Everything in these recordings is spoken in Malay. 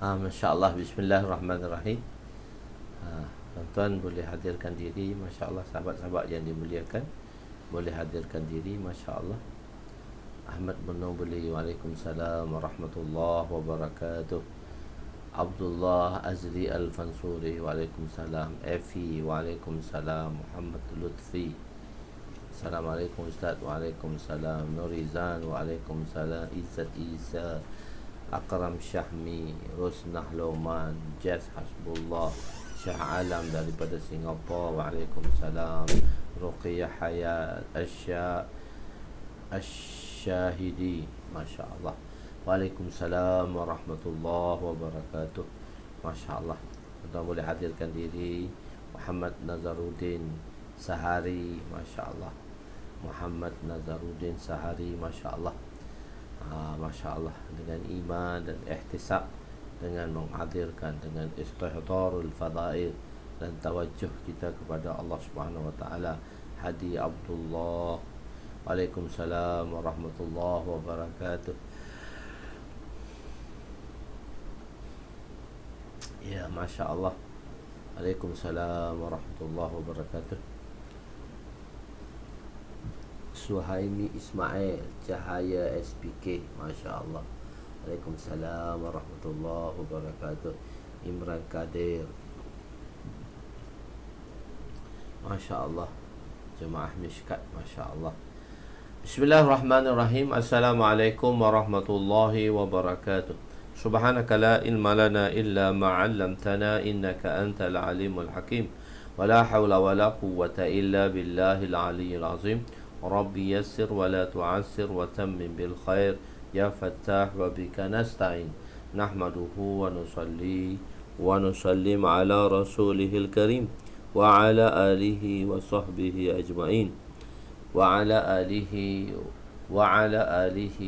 Masya Allah, bismillahirrahmanirrahim. Tuan-tuan boleh hadirkan diri. Masya Allah, sahabat-sahabat yang dimuliakan, boleh hadirkan diri. Masya Allah. Ahmad bin Nubli, waalaikumsalam warahmatullahi wabarakatuh. Abdullah Azri Al-Fansuri, waalaikumsalam. Efi, waalaikumsalam. Muhammad Lutfi, assalamualaikum Ustaz. Waalaikumsalam. Nurizan, waalaikumsalam. Izzat Isa, Akram Syahmi, Rusnah Loman, Jazz Hasbullah, Syah Alam daripada Singapura, waalaikumsalam. Ruqiyah Hayat, Asyahidi, Masya Allah, waalaikumsalam warahmatullahi wabarakatuh. Masya Allah. Kita boleh hadirkan diri. Muhammad Nazaruddin Sahari, Masya Allah. Muhammad Nazaruddin Sahari, Masya Allah. Masya Allah, dengan iman dan ihtisab, dengan menghadirkan, dengan istihdarul fadail dan tawajjuh kita kepada Allah Subhanahu wa taala. Hadi Abdullah, waalaikumsalam warahmatullahi wabarakatuh. Ya, Masya Allah. Waalaikumsalam warahmatullahi wabarakatuh. Suhaimi Ismail Cahaya SPK, Masya Allah. Waalaikumsalam warahmatullahi wabarakatuh. Imran Kadir, Masya Allah. Jemaah Mishkat, Masya Allah. Bismillahirrahmanirrahim. Assalamualaikum warahmatullahi wabarakatuh. Subhanaka la ilma lana illa ma'allamtana innaka antal alimul hakim. Wa la hawla wa la quwwata illa billahil aliyyil azim. Rabbi yassir wa la tu'assir wa tammim bil khair ya fattah wa bika nasta'in. Nahmaduhu wa nusalli wa nusallim ala rasulihil karim wa ala alihi wa sahbihi ajma'in wa ala alihi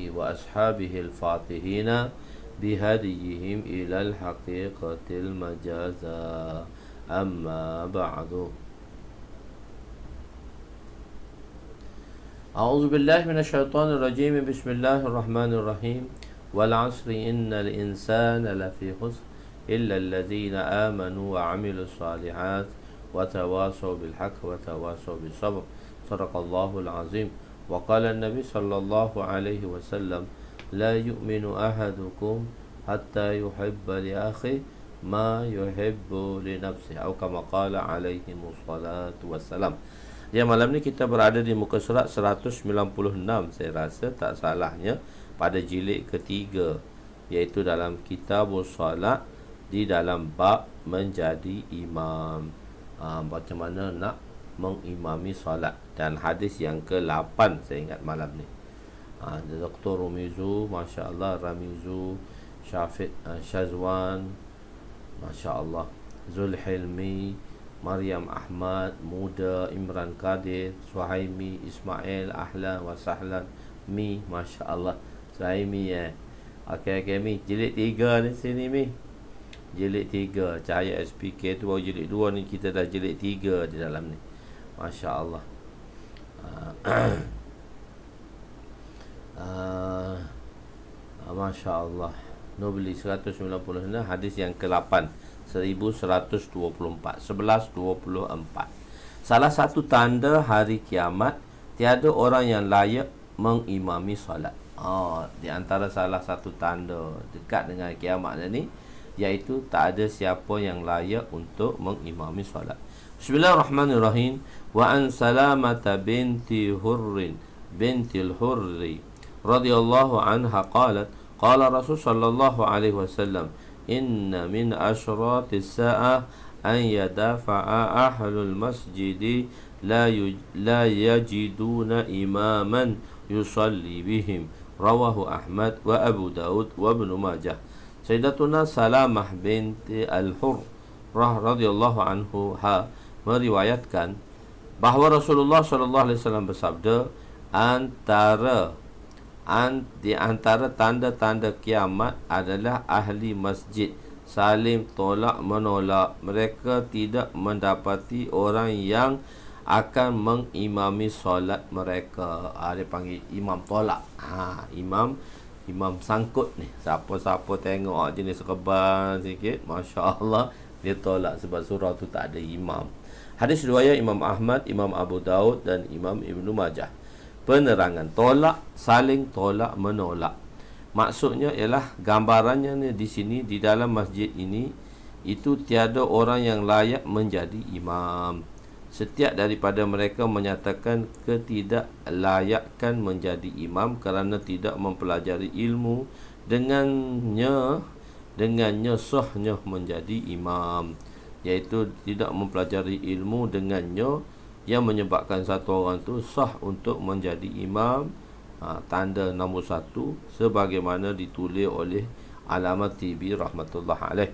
wa ashabihi al-fatihina bihadiyihim ila al-haqiqatil majaza. Amma ba'du. A'udzu billahi minasyaitonir rajim. Bismillahirrahmanirrahim. Wal 'asri innal insana lafi khusr illa alladzina amanu wa 'amilus shalihat wa tawasaw bil haqq wa tawasaw bis sabr. Shadaqallahul azim. Wa qala an-nabi sallallahu alaihi wasallam, la yu'minu ahadukum hatta yuhibba li akhihi ma yuhibbu li nafsihi, atau kama qala alaihi wassalatu wassalam. Ya, malam ni kita berada di muka surat 196, saya rasa tak salahnya, pada jilid ketiga, iaitu dalam kitabus salat, di dalam bab menjadi imam. Macam mana nak mengimami salat, dan hadis yang ke-8 saya ingat malam ni. Dr. Rumizu, Masya Allah, Ramizu, Syafiq, Syazwan, Masya Allah, Zulhilmi, Maryam Ahmad, Muda, Imran Kadir, Suhaimi Ismail, ahlan wa sahlan. Mi, Masya Allah, Suhaimi Okey, Mi, jilid 3 ni sini, Mi. Jilid 3 Cahaya SPK tu baru jilid 2 ni, kita dah jilid 3 di dalam ni. Masya Allah. Masya Allah. Nubli 196, hadis yang ke-8, 1124. Salah satu tanda hari kiamat, tiada orang yang layak mengimami solat. Di antara salah satu tanda dekat dengan kiamat ni, iaitu tak ada siapa yang layak untuk mengimami solat. Bismillahirrahmanirrahim. Wa an Salamata binti al-Hurri radhiyallahu anha qalat, qala Rasul sallallahu alaihi wasallam, inna min ashratis sa'ah an yadafa'a ahlul masjidi la yajiduna imaman yusalli bihim. Rawahu Ahmad wa Abu Daud wa Ibn Majah. Sayyidatuna Salamah binti Al-Hurrah radhiyallahu anha meriwayatkan bahawa Rasulullah sallallahu alaihi wasallam bersabda, di antara tanda-tanda kiamat adalah ahli masjid saling tolak menolak. Mereka tidak mendapati orang yang akan mengimami solat mereka. Dia panggil imam tolak. Imam sangkut ni. Siapa-siapa tengok jenis reban sikit, Masya Allah, dia tolak sebab surau tu tak ada imam. Hadis riwayat Imam Ahmad, Imam Abu Daud dan Imam Ibn Majah. Penerangan tolak, saling tolak menolak. Maksudnya ialah gambarannya ni di sini, di dalam masjid ini, itu tiada orang yang layak menjadi imam. Setiap daripada mereka menyatakan ketidaklayakkan menjadi imam kerana tidak mempelajari ilmu, dengannya sahnya menjadi imam, iaitu tidak mempelajari ilmu dengannya yang menyebabkan satu orang tu sah untuk menjadi imam. Tanda nombor 1 sebagaimana ditulis oleh Alamat TV rahmatullah alaih.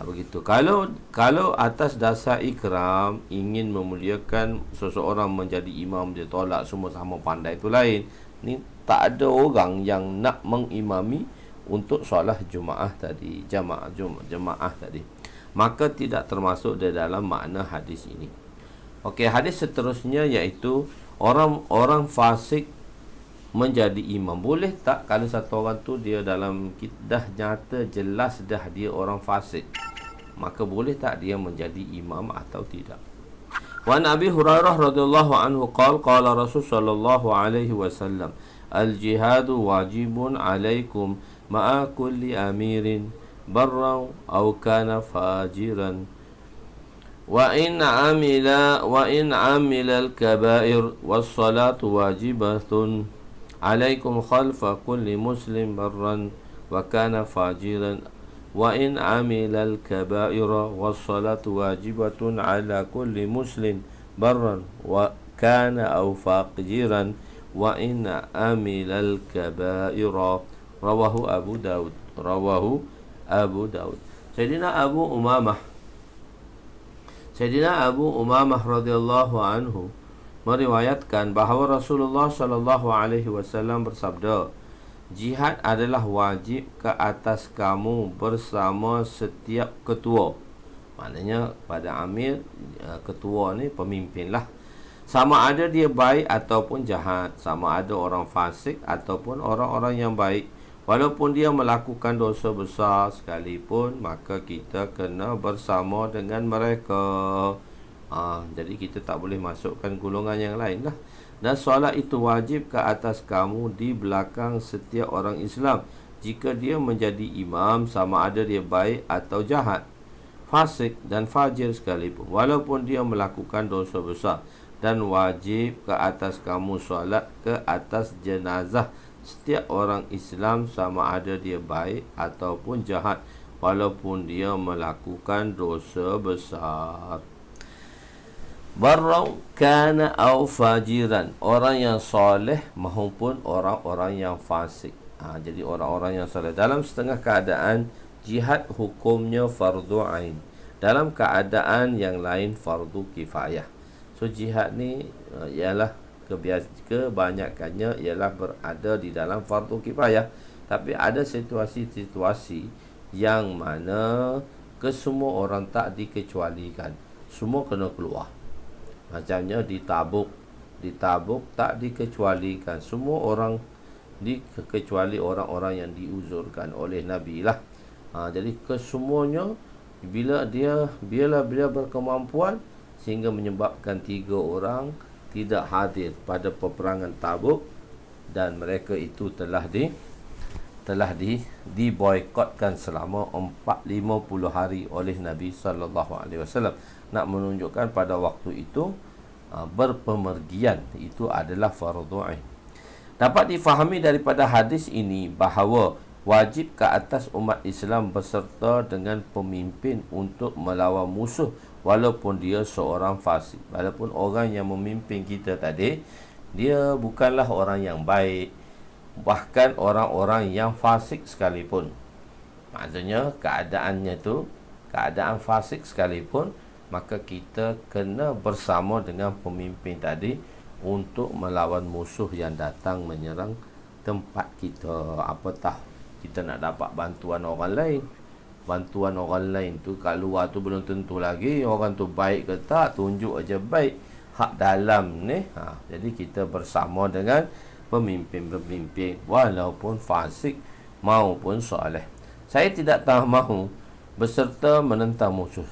Begitu. Kalau atas dasar ikram, ingin memuliakan seseorang menjadi imam, dia tolak semua sama pandai, itu lain. Ni tak ada orang yang nak mengimami untuk solat Jumaah tadi, jemaah tadi, maka tidak termasuk di dalam makna hadis ini. Okey, hadis seterusnya iaitu orang fasik menjadi imam. Boleh tak kalau satu orang tu dia dalam dah nyata jelas dah dia orang fasik, maka boleh tak dia menjadi imam atau tidak? Wa Nabi Hurairah radhiyallahu anhu qala Rasul sallallahu alaihi wasallam, al-jihadu wajibun alaikum ma'a kulli amirin barran aw kana fajiran wa in amila al-kaba'ir was-salatu wajibatun alaikum khalfa kulli muslim barran wa kana fajiran wa in amila al-kaba'ira was-salatu wajibatun ala kulli muslim barran wa kana aw fajiran wa in amila al-kaba'ira. Rawahu Abu Daud. Sayyidina Abu Umamah radhiyallahu anhu meriwayatkan bahawa Rasulullah sallallahu alaihi wasallam bersabda, jihad adalah wajib ke atas kamu bersama setiap ketua. Maknanya pada amir, ketua ni pemimpin lah. Sama ada dia baik ataupun jahat, sama ada orang fasik ataupun orang-orang yang baik, walaupun dia melakukan dosa besar sekalipun, maka kita kena bersama dengan mereka. Jadi kita tak boleh masukkan golongan yang lain lah. Dan solat itu wajib ke atas kamu di belakang setiap orang Islam, jika dia menjadi imam, sama ada dia baik atau jahat, fasik dan fajir sekalipun, walaupun dia melakukan dosa besar. Dan wajib ke atas kamu solat ke atas jenazah setiap orang Islam, sama ada dia baik ataupun jahat, walaupun dia melakukan dosa besar. Barrau kana au fajiran, orang yang soleh maupun orang-orang yang fasik. Jadi orang-orang yang soleh dalam setengah keadaan jihad hukumnya fardu ain, dalam keadaan yang lain fardu kifayah. So jihad ni ialah kebanyakannya ialah berada di dalam fardu kifayah, tapi ada situasi-situasi yang mana kesemua orang tak dikecualikan, semua kena keluar. Macamnya di Tabuk tak dikecualikan, semua orang kecuali orang-orang yang diuzurkan oleh Nabi lah. Jadi kesemuanya bila dia berkemampuan sehingga menyebabkan 3 orang tidak hadir pada peperangan Tabuk, dan mereka itu telah diboikotkan selama 50 hari oleh Nabi sallallahu alaihi wasallam, nak menunjukkan pada waktu itu berpemergian itu adalah fardhu ain. Dapat difahami daripada hadis ini bahawa wajib ke atas umat Islam beserta dengan pemimpin untuk melawan musuh walaupun dia seorang fasik. Walaupun orang yang memimpin kita tadi, dia bukanlah orang yang baik, bahkan orang-orang yang fasik sekalipun. Maksudnya keadaannya tu keadaan fasik sekalipun, maka kita kena bersama dengan pemimpin tadi untuk melawan musuh yang datang menyerang tempat kita. Apatah kita nak dapat bantuan orang lain. Bantuan orang lain tu kat luar tu belum tentu lagi orang tu baik ke tak, tunjuk aja baik. Hak dalam ni, jadi kita bersama dengan pemimpin-pemimpin walaupun fasik maupun soleh. Saya tidak tahu mahu berserta menentang musuh.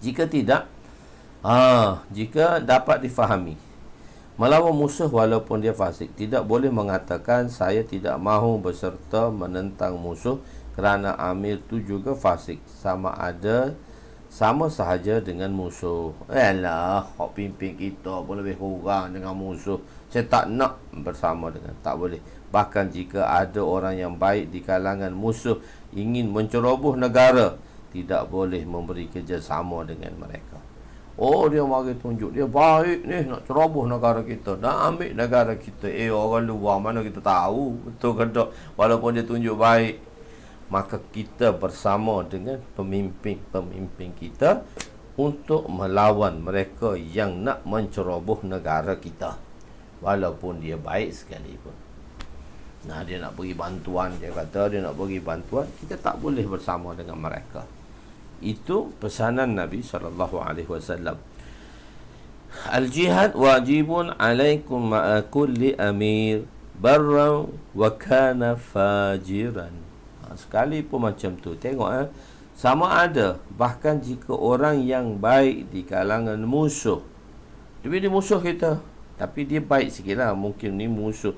Jika tidak, jika dapat difahami, melawan musuh walaupun dia fasik, tidak boleh mengatakan saya tidak mahu berserta menentang musuh kerana amir tu juga fasik. Sama sahaja dengan musuh. Alah, hak pimpin kita pun lebih kurang dengan musuh. Saya tak nak bersama dengan, tak boleh. Bahkan jika ada orang yang baik di kalangan musuh ingin menceroboh negara, tidak boleh memberi kerjasama dengan mereka. Oh, dia mari tunjuk dia baik ni, nak ceroboh negara kita, nak ambil negara kita. Orang luar mana kita tahu betul ke tak? Walaupun dia tunjuk baik, maka kita bersama dengan pemimpin-pemimpin kita untuk melawan mereka yang nak menceroboh negara kita, walaupun dia baik sekalipun. Dia nak bagi bantuan, dia kata dia nak bagi bantuan, kita tak boleh bersama dengan mereka. Itu pesanan Nabi SAW. Al-jihad wajibun alaikum ma'a kulli amir barra wa kana fajiran. Sekalipun macam tu, tengok sama ada, bahkan jika orang yang baik di kalangan musuh, tapi dia musuh kita, tapi dia baik sikit lah, mungkin ni musuh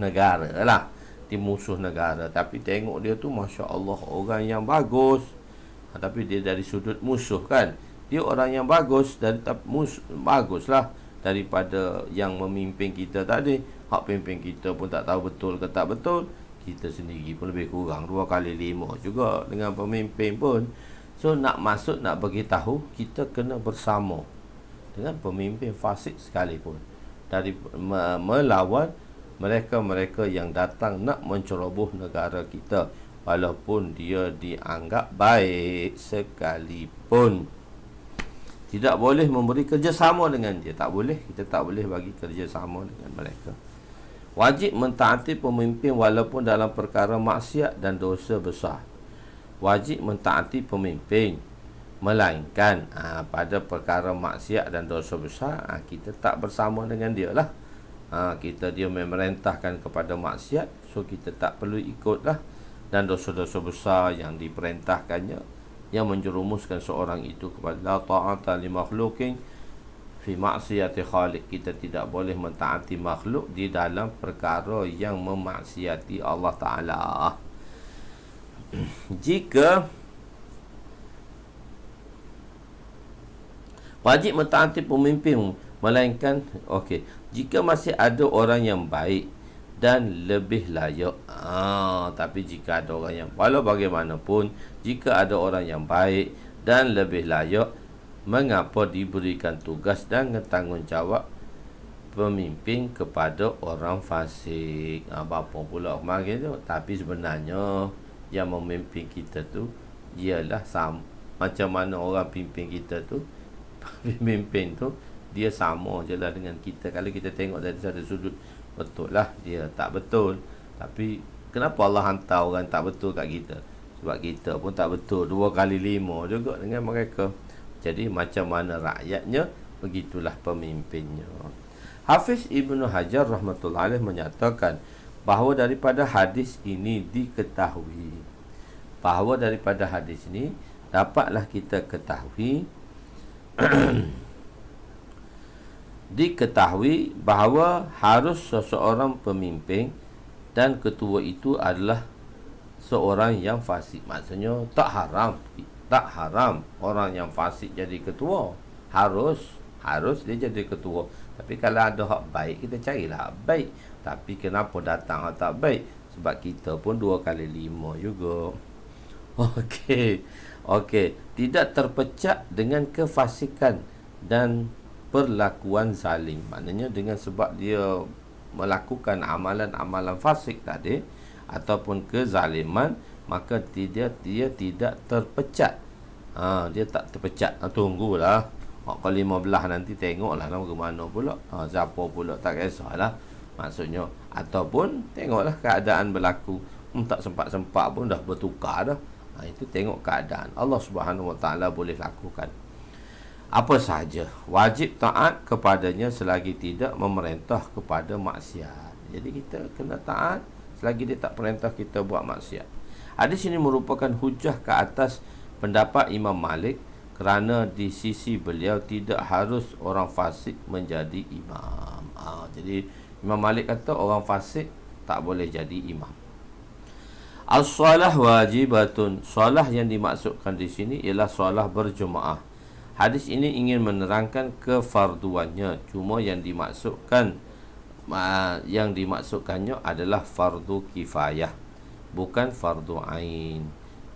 negara lah, dia musuh negara, tapi tengok dia tu Masya Allah orang yang bagus, tapi dia dari sudut musuh kan, dia orang yang bagus, bagus lah daripada yang memimpin kita tadi. Hak pimpin kita pun tak tahu betul ke tak betul, kita sendiri pun lebih kurang 2 kali 5 juga dengan pemimpin pun. So nak bagi tahu, kita kena bersama dengan pemimpin fasik sekalipun dari melawan mereka-mereka yang datang nak menceroboh negara kita, walaupun dia dianggap baik sekalipun. Tidak boleh memberi kerjasama dengan dia, tak boleh, kita tak boleh bagi kerjasama dengan mereka. Wajib mentaati pemimpin walaupun dalam perkara maksiat dan dosa besar. Wajib mentaati pemimpin, melainkan pada perkara maksiat dan dosa besar, kita tak bersama dengan dia lah. Dia memerintahkan kepada maksiat, so kita tak perlu ikut lah. Dan dosa-dosa besar yang diperintahkannya, yang menjerumuskan seorang itu kepada la ta'ata li makhlukin fi maksiyati khaliq, kita tidak boleh mentaati makhluk di dalam perkara yang memaksiati Allah Ta'ala. Jika wajib mentaati pemimpin, melainkan jika masih ada orang yang baik dan lebih layak. Tapi jika ada orang yang, walau bagaimanapun, jika ada orang yang baik dan lebih layak, mengapa diberikan tugas dan tanggungjawab pemimpin kepada orang fasik? Apa pula kemarin tu? Tapi sebenarnya yang memimpin kita tu ialah macam mana orang pimpin kita tu, pemimpin tu dia sama je lah dengan kita. Kalau kita tengok dari satu sudut, betul lah dia tak betul, tapi kenapa Allah hantar orang tak betul kat kita? Sebab kita pun tak betul 2 kali 5 juga dengan mereka. Jadi macam mana rakyatnya, begitulah pemimpinnya. Hafiz Ibnu Hajar rahmatullahi alaih menyatakan bahawa daripada hadis ini dapatlah kita diketahui bahawa harus seseorang pemimpin dan ketua itu adalah seorang yang fasik. Maksudnya tak haram orang yang fasik jadi ketua. Harus dia jadi ketua. Tapi kalau ada hak baik, kita carilah hak baik. Tapi kenapa datang hak tak baik? Sebab kita pun 2 kali 5 juga. Okey, tidak terpecah dengan kefasikan dan perlakuan zalim. Maknanya dengan sebab dia melakukan amalan-amalan fasik tadi ataupun kezaliman, maka dia tidak terpecat. Dia tak terpecat. Tunggulah. Ke 15 nanti tengoklah bagaimana pula. Siapa pula tak kisahlah. Maksudnya ataupun tengoklah keadaan berlaku. Tak sempat-sempat pun dah bertukar dah. Itu tengok keadaan. Allah Subhanahu Wa Taala boleh lakukan apa sahaja. Wajib taat kepadanya selagi tidak memerintah kepada maksiat. Jadi kita kena taat selagi dia tak perintah kita buat maksiat. Hadis ini merupakan hujah ke atas pendapat Imam Malik kerana di sisi beliau tidak harus orang fasik menjadi imam. Jadi Imam Malik kata orang fasik tak boleh jadi imam. As-salah wajibatun. Salah yang dimaksudkan di sini ialah salah berjemaah. Hadis ini ingin menerangkan kefarduannya. Cuma yang dimaksudkannya adalah fardu kifayah, bukan fardu ain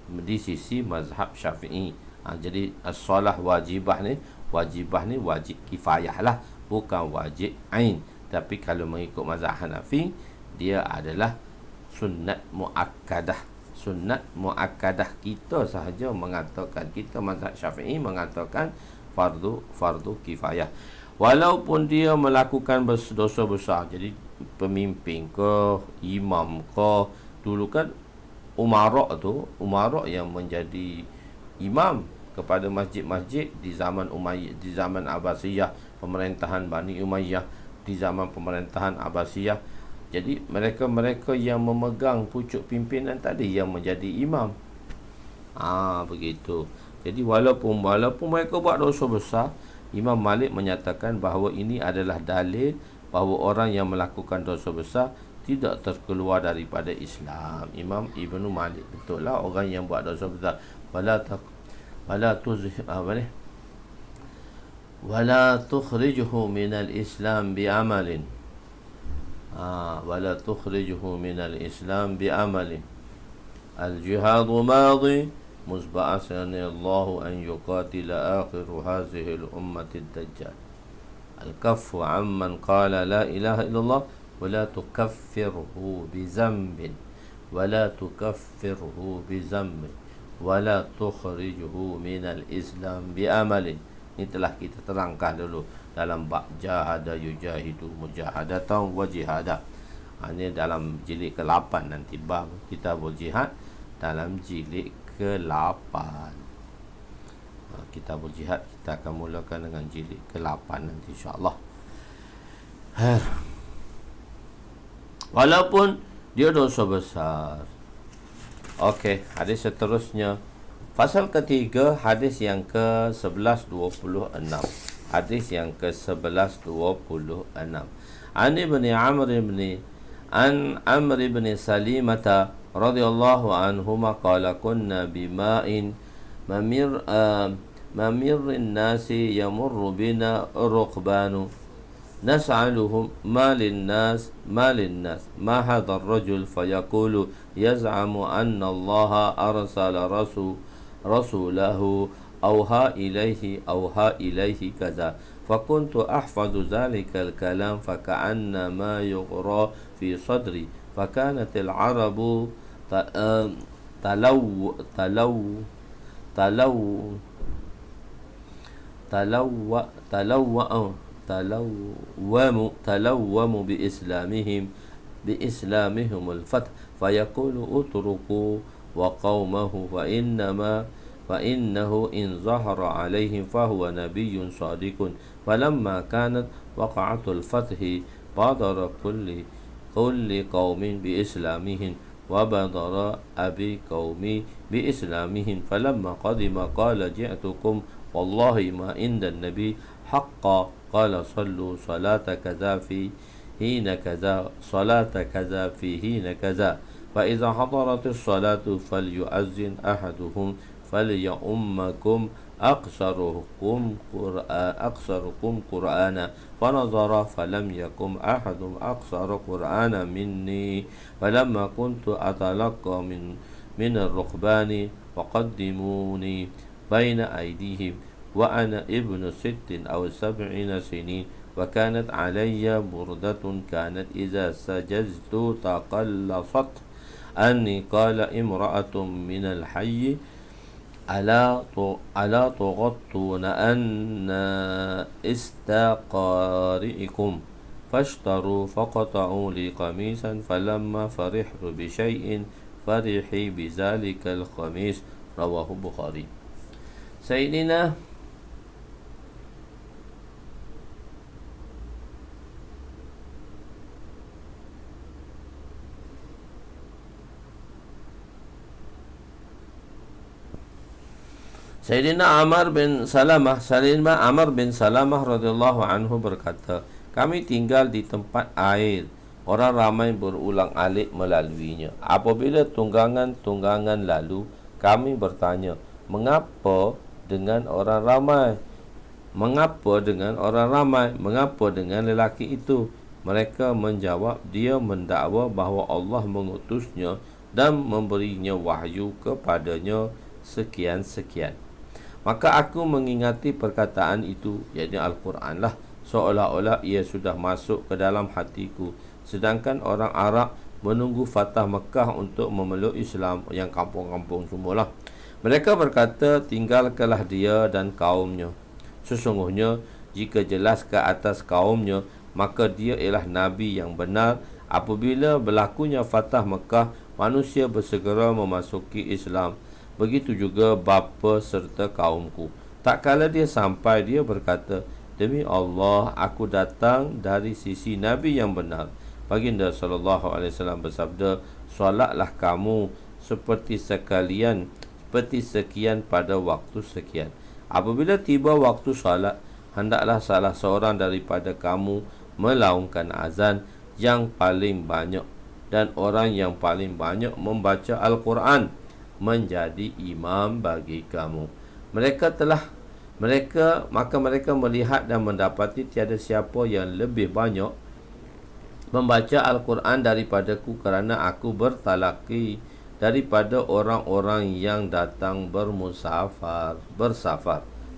di sisi mazhab Syafi'i. Jadi as-salah wajibah ni wajib kifayah lah, bukan wajib ain. Tapi kalau mengikut mazhab Hanafi, dia adalah sunnat muakkadah. Sunnat muakkadah kita sahaja mengatakan, kita mazhab Syafi'i mengatakan fardu kifayah. Walaupun dia melakukan dosa besar. Jadi pemimpin ke, imam ke, dulu kan umarak yang menjadi imam kepada masjid-masjid di zaman Umayyah, di zaman Abbasiyah, pemerintahan Bani Umayyah, di zaman pemerintahan Abbasiyah. Jadi mereka yang memegang pucuk pimpinan tadi yang menjadi imam. Begitu. Jadi walaupun mereka buat dosa besar, Imam Malik menyatakan bahawa ini adalah dalil bahawa orang yang melakukan dosa besar tidak terkeluar daripada Islam. Imam Ibnu Malik, betul lah, orang yang buat dosa besar wala tukhrijuhu minal Islam bi'amalin. ولا تخرجه من الإسلام بعمل الجهاد ماضي مزبعثني الله أن يقاتل آخر هذه الأمة الدجال الكف عمن قال لا إله إلا الله ولا تكفره بذنب ولا تخرجه من الإسلام بعمل. Ini telah kita terangkan dulu dalam bab jahada yujahidu mujahadatan wa jihada. Ini dalam jilid ke-8 nanti, bab kitabul jihad dalam jilid ke-8. Kitabul jihad kita akan mulakan dengan jilid ke-8 nanti insya-Allah. Walaupun dia dosa besar. Okey, hadis seterusnya. Fasal ketiga, hadis yang ke-1126. Hadis yang ke-1126. An Amr ibn Salimata radhiyallahu anhuma qala kunna bima'in mamirrin nasi yamurru bina rukbanu nas'aluhum ma linnas ma hadha ar-rajul fayaqulu yaz'amu anna Allah arsala rasulahu awha ilaihi kaza fakuntu ahfadhu dhalika al-kalam faka'anna ma yughra fi sadri fakanat al-arabu talawwamu بإسلامهم الفتح فيقول اتركوا وقومه فإنه إن ظهر عليهم فهو نبي صادق فلما كانت وقعة الفتح بادر كل قوم بإسلامهم وبادر أبي قومي بإسلامهم فلما قدم قال جئتكم والله ما عند النبي حقا قال صلوا صلاة كذا في حين كذا صلاة كذا في حين كذا فإذا حضرت الصلاة فليؤذن أحدهم فليؤمكم أقصركم قرآنا فنظر فلم يكن أحد أقصر قرآنا مني فلما كنت أتلقى من الركبان فقدموني بين أيديهم وأنا ابن 76 سنين وكانت علي بردة كانت إذا سجدت تقلصت أني قال امرأة من الحي ألا تغطون أن استقارئكم فاشتروا فقطعوا لي قميصا فلما فرحت بشيء فرحي بذلك القميص رواه البخاري. Sayyidina Amr bin Salamah radhiyallahu anhu berkata, kami tinggal di tempat air. Orang ramai berulang-alik melaluinya. Apabila tunggangan-tunggangan lalu, kami bertanya, mengapa dengan orang ramai? Mengapa dengan orang ramai? Mengapa dengan lelaki itu? Mereka menjawab, dia mendakwa bahawa Allah mengutusnya dan memberinya wahyu kepadanya sekian-sekian. Maka aku mengingati perkataan itu, iaitu Al-Quran lah, seolah-olah ia sudah masuk ke dalam hatiku. Sedangkan orang Arab menunggu Fatah Mekah untuk memeluk Islam, yang kampung-kampung semualah. Mereka berkata, tinggalkanlah dia dan kaumnya. Sesungguhnya, jika jelas ke atas kaumnya, maka dia ialah Nabi yang benar. Apabila berlakunya Fatah Mekah, manusia bersegera memasuki Islam. Begitu juga bapa serta kaumku. Tak kala dia sampai, dia berkata, demi Allah, aku datang dari sisi Nabi yang benar. Baginda SAW bersabda, solatlah kamu seperti sekian pada waktu sekian. Apabila tiba waktu solat, hendaklah salah seorang daripada kamu melaungkan azan yang paling banyak, dan orang yang paling banyak membaca Al-Quran menjadi imam bagi kamu. Maka mereka melihat dan mendapati tiada siapa yang lebih banyak membaca Al-Quran daripadaku, kerana aku bertalaki daripada orang-orang yang datang bersafar.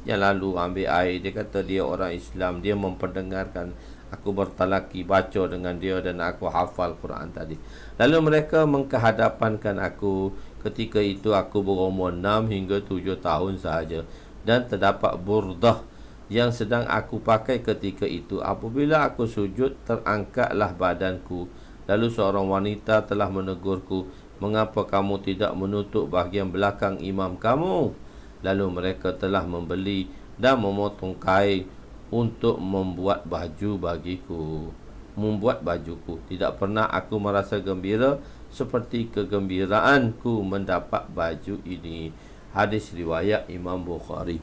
Yang lalu ambil air, dia kata dia orang Islam, dia memperdengarkan aku bertalaki, baca dengan dia dan aku hafal Quran tadi. Lalu mereka menghadapankan aku. Ketika itu aku berumur 6 hingga 7 tahun sahaja, dan terdapat burdah yang sedang aku pakai ketika itu. Apabila aku sujud, terangkatlah badanku. Lalu seorang wanita telah menegurku, mengapa kamu tidak menutup bahagian belakang imam kamu? Lalu mereka telah membeli dan memotong kain untuk membuat bajuku. Tidak pernah aku merasa gembira seperti kegembiraanku mendapat baju ini. Hadis riwayat Imam Bukhari.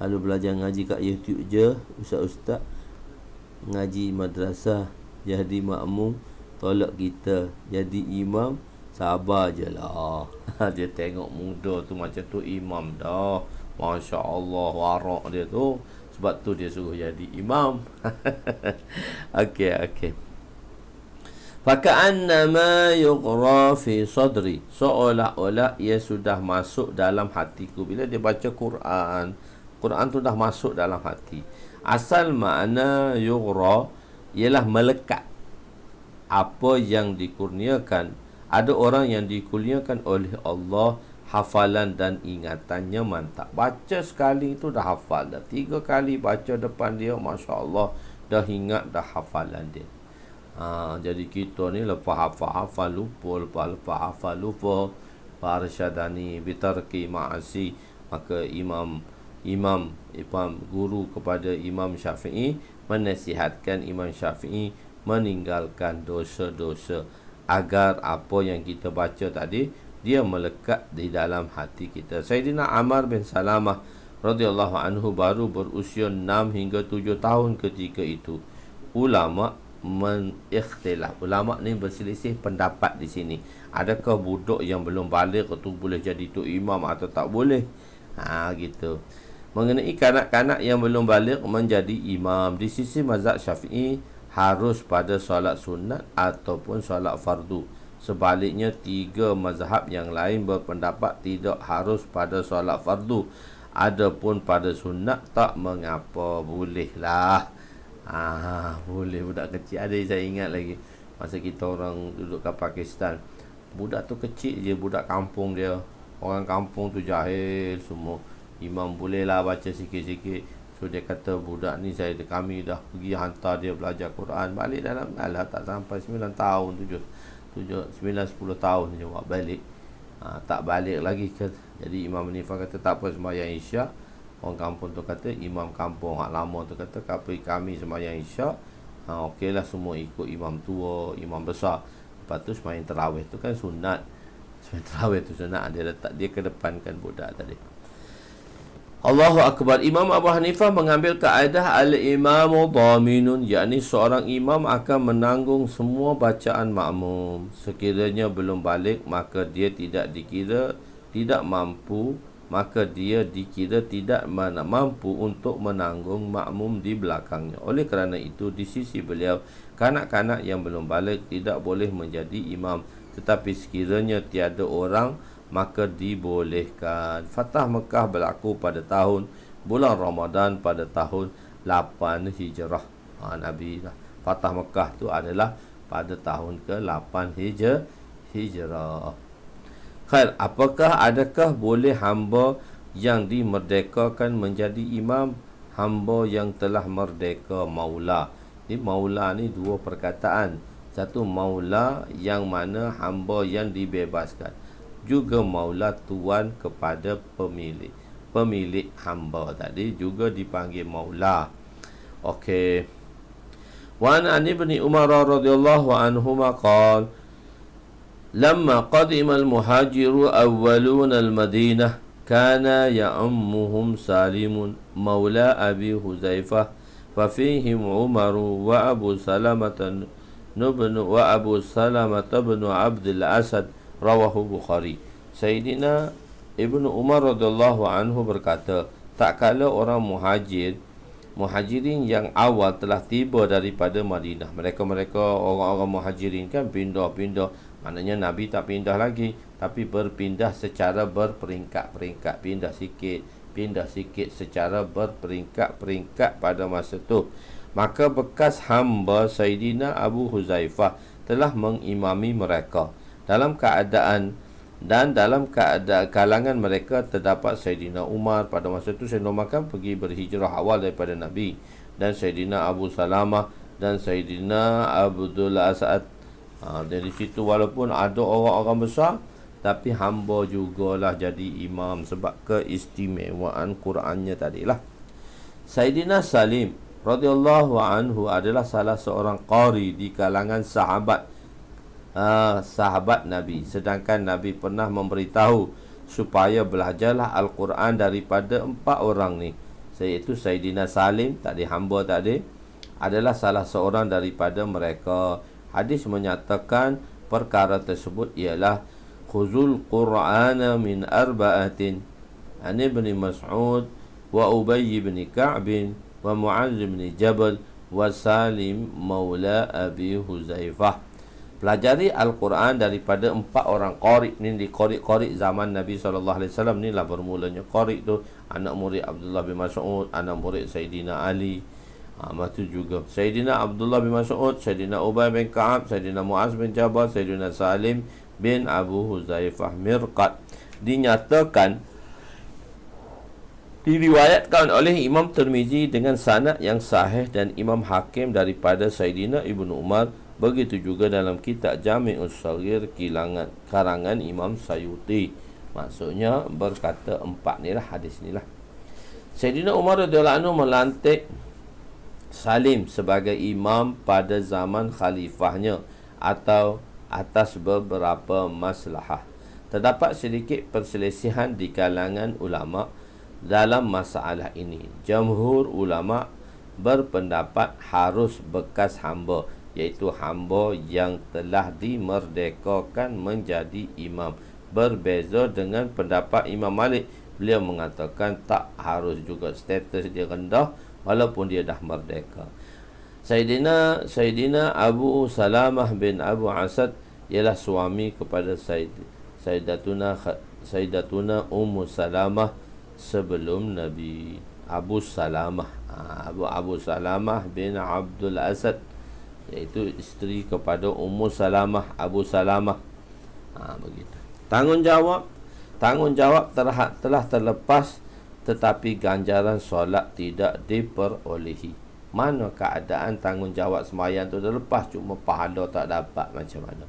Kalau belajar ngaji kat YouTube je, ustaz-ustaz ngaji madrasah jadi makmum, tolak kita jadi imam, sabar je lah. Dia tengok muda tu macam tu imam dah, Masya Allah, warak dia tu. Sebab tu dia suruh jadi imam. Okey. Faka'annama yughra fi sadri, seolah-olah ia sudah masuk dalam hatiku. Bila dia baca Quran tu dah masuk dalam hati. Asal makna yughra ialah melekat. Apa yang dikurniakan, ada orang yang dikurniakan oleh Allah hafalan dan ingatannya mantap. Baca sekali tu dah hafal dah. 3 kali baca depan dia, Masya Allah, dah ingat dah hafalan dia. Jadi kita ni lepas hafal lupa, lepas hafal lupa. Farsyadani bitarki ma'asi. Maka imam guru kepada Imam Syafi'i menasihatkan Imam Syafi'i meninggalkan dosa-dosa, agar apa yang kita baca tadi dia melekat di dalam hati kita. Sayyidina Amr bin Salamah radhiyallahu anhu baru berusia 6 hingga 7 tahun ketika itu. Ulama mengikhtilaf. Ulama ni berselisih pendapat di sini. Adakah budak yang belum baligh itu boleh jadi tu imam atau tak boleh? Gitu. Mengenai kanak-kanak yang belum baligh menjadi imam, di sisi mazhab Syafi'i harus pada solat sunat ataupun solat fardu. Sebaliknya, 3 mazhab yang lain berpendapat tidak harus pada solat fardu. Adapun pada sunat tak mengapa, bolehlah. Boleh budak kecil. Ada saya ingat lagi masa kita orang duduk kat Pakistan. Budak tu kecil je, budak kampung dia. Orang kampung tu jahil semua. Imam bolehlah baca sikit-sikit. So dia kata budak ni kami dah pergi hantar dia belajar Quran. Balik dalam tak sampai 9 tahun 9-10 tahun je buat balik. Tak balik lagi ke. Jadi Imam Hanifah kata tak apa sembahyang Isyak. Orang kampung tu kata, imam kampung hak lama tu kata kami sembahyang Isyak. Okeylah semua ikut imam tua, imam besar. Lepas tu sembahyang tarawih tu kan sunat. Sembahyang tarawih tu sunat, dia letak dia kedepankan budak tadi. Allahu Akbar. Imam Abu Hanifah mengambil kaedah al-imamu dhaminun, yakni seorang imam akan menanggung semua bacaan makmum. Sekiranya belum balik, maka dia tidak dikira tidak mampu, maka dia dikira tidak mampu untuk menanggung makmum di belakangnya. Oleh kerana itu, di sisi beliau, kanak-kanak yang belum balik tidak boleh menjadi imam. Tetapi sekiranya tiada orang, maka dibolehkan. Fatah Mekah berlaku pada tahun bulan Ramadan pada tahun 8 Hijrah. Nabi lah. Fatah Mekah tu adalah pada tahun ke-8 Hijrah. Khair, adakah boleh hamba yang dimerdekakan menjadi imam? Hamba yang telah merdeka, maula. Maula ni dua perkataan. Satu maula yang mana hamba yang dibebaskan. Juga maula tuan kepada pemilik. Pemilik hamba tadi juga dipanggil maula. Okey. Wa an Ibn Umar radhiyallahu anhuma qala lamma qadima al-muhajiru awwaluna al-Madinah kana ya'ummuhum Salim maula Abi Huzaifah fa fihim Umar wa Abu Salamah bin Abdul Asad. Rawahu Bukhari. Sayyidina Ibnu Umar radhiyallahu anhu berkata, tak kala orang muhajirin yang awal telah tiba daripada Madinah. Mereka orang-orang muhajirin kan pindah-pindah. Maknanya Nabi tak pindah lagi, tapi berpindah secara berperingkat-peringkat. Pindah sikit secara berperingkat-peringkat pada masa itu. Maka bekas hamba Sayyidina Abu Huzaifah telah mengimami mereka. Dalam keadaan kalangan mereka terdapat Sayyidina Umar. Pada masa itu Sayyidina Umar kan pergi berhijrah awal daripada Nabi, dan Sayyidina Abu Salamah dan Sayyidina Abdul Asad. Dari situ walaupun ada orang-orang besar, tapi hamba jugalah jadi imam sebab keistimewaan Qurannya tadilah. Sayyidina Salim radhiyallahu anhu adalah salah seorang qari di kalangan sahabat Nabi. Sedangkan Nabi pernah memberitahu supaya belajarlah Al-Quran daripada 4 orang ni, iaitu Sayyidina Salim tadi, hamba tadi, adalah salah seorang daripada mereka. Hadis menyatakan perkara tersebut ialah khuzul Qur'ana min arba'atin an Ibn Mas'ud wa Ubay bin Ka'b wa Mu'adz bin Jabal wa Salim maula Abi Huzaifah. Pelajari Al-Quran daripada 4 orang qari. Ni di qari zaman Nabi SAW. Inilah bermulanya qari tu. Anak murid Abdullah bin Mas'ud, anak murid Sayyidina Ali. Itu juga Sayyidina Abdullah bin Mas'ud, Sayyidina Ubay bin Ka'ab, Sayyidina Mu'adz bin Jabal, Sayyidina Salim bin Abu Huzaifah Mirqat. Diriwayatkan oleh Imam Tirmizi dengan sanad yang sahih dan Imam Hakim daripada Sayyidina Ibnu Umar. Begitu juga dalam kitab Jami'us Shaghir karangan Imam Sayuti. Maksudnya berkata 4 ni lah, hadis ni lah. Sayyidina Umar radhiyallahu anhu melantik Salim sebagai imam pada zaman khalifahnya atau atas beberapa maslahah. Terdapat sedikit perselisihan di kalangan ulama dalam masalah ini. Jamhur ulama berpendapat harus bekas hamba, iaitu hamba yang telah dimerdekakan menjadi imam. Berbeza dengan pendapat Imam Malik. Beliau mengatakan tak harus juga, status dia rendah walaupun dia dah merdeka. Sayyidina Abu Salamah bin Abu Asad ialah suami kepada Sayyidatuna Ummu Salamah sebelum Nabi. Abu Salamah, Abu Salamah bin Abdul Asad, iaitu isteri kepada Ummu Salamah, Abu Salamah. Begitu. Tanggungjawab telah terlepas, tetapi ganjaran solat tidak diperolehi. Mana keadaan tanggungjawab sembahyang tu terlepas, cuma pahala tak dapat, macam mana?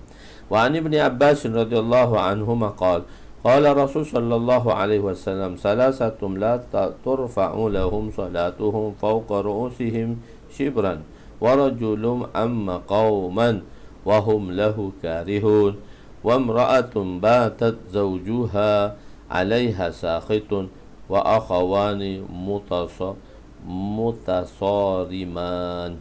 Wa an Ibn Abbas radhiyallahu anhuma qala qala Rasul sallallahu alaihi wasallam salasatum la turfa'u lahum salatuhum fawqa ru'usihim shibran wa rajulun amma qauman wa hum lahu karihun wa imra'atun batat zawjuha 'alayha sakhitun wa akhawani mutasariman.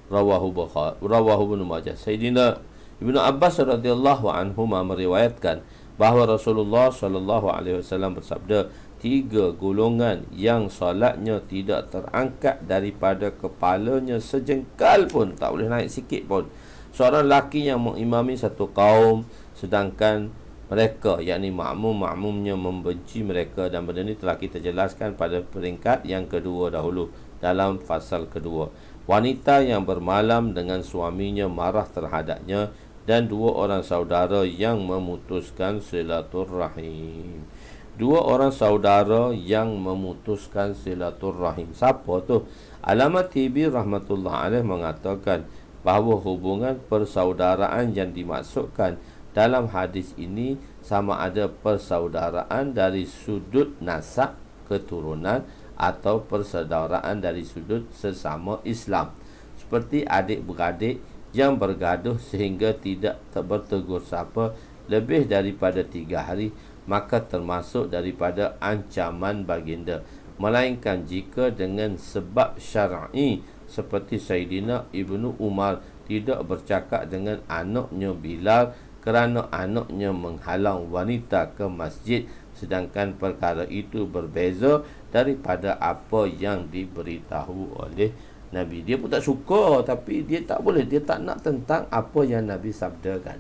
Rawahu Ibnu Majah. Sayyidina Ibnu Abbas radhiyallahu anhuma meriwayatkan bahawa Rasulullah sallallahu alaihi wasallam bersabda, 3 golongan yang solatnya tidak terangkat daripada kepalanya sejengkal pun, tak boleh naik sikit pun. Seorang lelaki yang mengimami satu kaum, sedangkan mereka, yakni makmumnya membenci mereka, dan benda ini telah kita jelaskan pada peringkat yang kedua dahulu dalam fasal kedua. Wanita yang bermalam dengan suaminya marah terhadapnya, dan 2 orang saudara yang memutuskan silaturrahim. 2 orang saudara yang memutuskan silaturrahim. Siapa tu? Allamah Tibi rahmatullah alaih mengatakan bahawa hubungan persaudaraan yang dimaksudkan dalam hadis ini sama ada persaudaraan dari sudut nasab keturunan atau persaudaraan dari sudut sesama Islam, seperti adik-beradik yang bergaduh sehingga tidak bertegur sapa lebih daripada 3 hari, maka termasuk daripada ancaman baginda, melainkan jika dengan sebab syar'i, seperti Sayyidina Ibnu Umar tidak bercakap dengan anaknya Bilal kerana anaknya menghalang wanita ke masjid, sedangkan perkara itu berbeza daripada apa yang diberitahu oleh Nabi. Dia pun tak suka, tapi dia tak boleh, dia tak nak tentang apa yang Nabi sabdakan.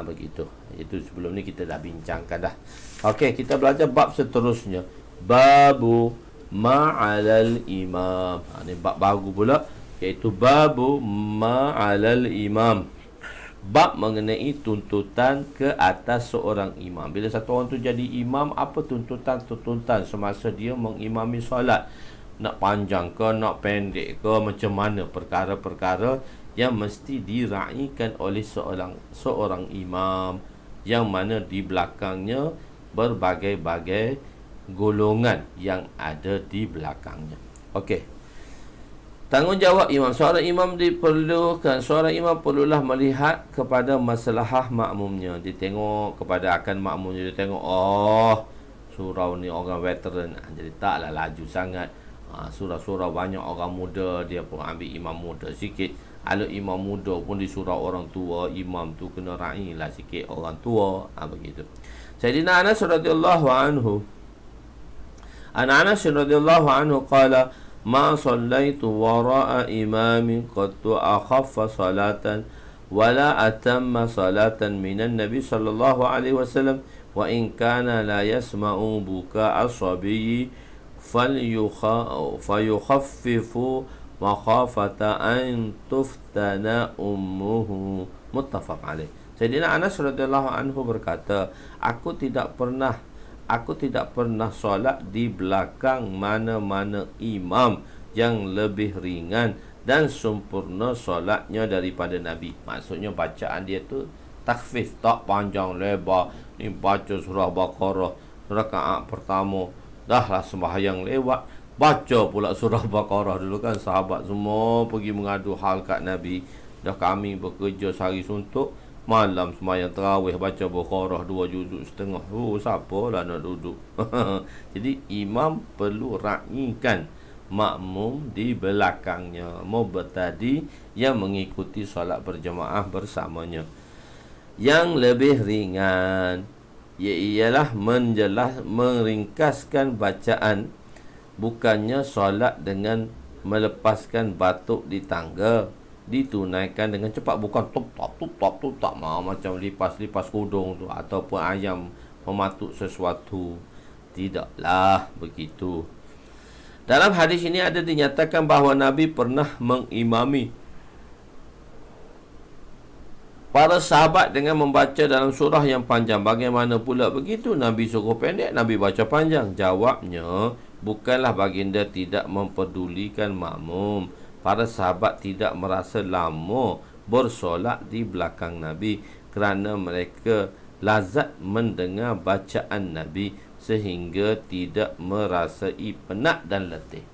Begitu. Itu sebelum ni kita dah bincangkan dah. Okey, kita belajar bab seterusnya. Babu ma'alal imam. Ni bab baru pula, iaitu babu ma'alal imam. Bab mengenai tuntutan ke atas seorang imam. Bila satu orang tu jadi imam, apa tuntutan semasa dia mengimami solat? Nak panjang ke, nak pendek ke, macam mana perkara-perkara yang mesti diraikan oleh seorang imam, yang mana di belakangnya berbagai-bagai golongan yang ada di belakangnya. Okey. Tanggungjawab imam. Seorang imam perlulah melihat kepada maslahah makmumnya. Dia tengok kepada akan makmumnya, dia tengok, surau ni orang veteran, jadi taklah laju sangat. Surau-surau banyak orang muda, dia pun ambil imam muda sikit. Kalau imam muda pun di surau orang tua, imam tu kena railah sikit orang tua. Begitu. Sayyidina Anas radhiyallahu anhu, Anas radhiyallahu anhu qala ma sallaitu wara'a imamin qattu akhaffa salatan wala atamma salatan minan nabi sallallahu alaihi wasallam wa in kana la yasma'u buka as-sabiyyi fayukhaffifu makhafata an tuftana ummuhu. Muttafaq alaih. Sayyidina Anas radhiyallahu anhu berkata, aku tidak pernah solat di belakang mana-mana imam yang lebih ringan dan sempurna solatnya daripada Nabi. Maksudnya bacaan dia tu takhfif, tak panjang lebar. Ni baca surah Baqarah rakaat pertama, dahlah sembahyang lewat, baca pula surah Baqarah. Dulu kan sahabat semua pergi mengadu hal kat Nabi, dah kami bekerja sehari suntuk, malam sembahyang tarawih baca Baqarah 2 juzuk setengah. Siapalah nak duduk. Jadi imam perlu raikan makmum di belakangnya, muqtadi yang mengikuti solat berjemaah bersamanya. Yang lebih ringan ialah meringkaskan bacaan, bukannya solat dengan melepaskan batuk di tangga ditunaikan dengan cepat, bukan tup tak macam lipas kudung tu ataupun ayam mematuk sesuatu. Tidaklah begitu. Dalam hadis ini ada dinyatakan bahawa Nabi pernah mengimami para sahabat dengan membaca dalam surah yang panjang. Bagaimana pula begitu? Nabi suruh pendek, Nabi baca panjang. Jawabnya, bukanlah baginda tidak mempedulikan makmum. Para sahabat tidak merasa lama bersolat di belakang Nabi kerana mereka lazat mendengar bacaan Nabi sehingga tidak merasai penat dan letih.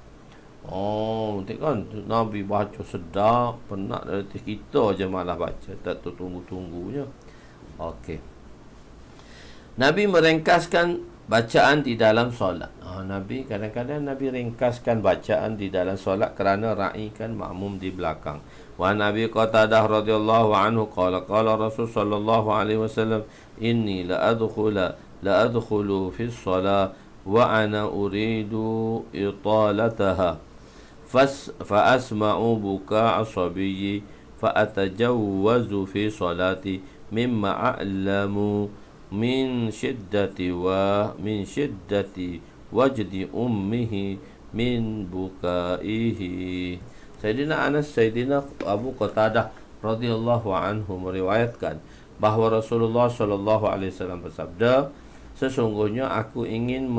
Oh, tengok kan, Nabi baca sedap, penat dan letih. Kita je malah baca, tak tunggu-tunggunya. Okey. Nabi meringkaskan bacaan di dalam solat. Nabi kadang-kadang Nabi ringkaskan bacaan di dalam solat kerana raikan makmum di belakang. Wa Nabi Qatadah radhiyallahu anhu qala Rasul sallallahu alaihi wasallam, inni la adkhulu fi shalah wa ana uridu italataha fa asma'u buka'a sabiyyi fa atajawwazu fi salati mimma a'lamu min syiddati wajdi ummihi min bukaihi. Sayyidina Anas, Sayyidina Abu Qatadah radhiyallahu anhu meriwayatkan bahawa Rasulullah sallallahu alaihi wasallam bersabda, sesungguhnya aku ingin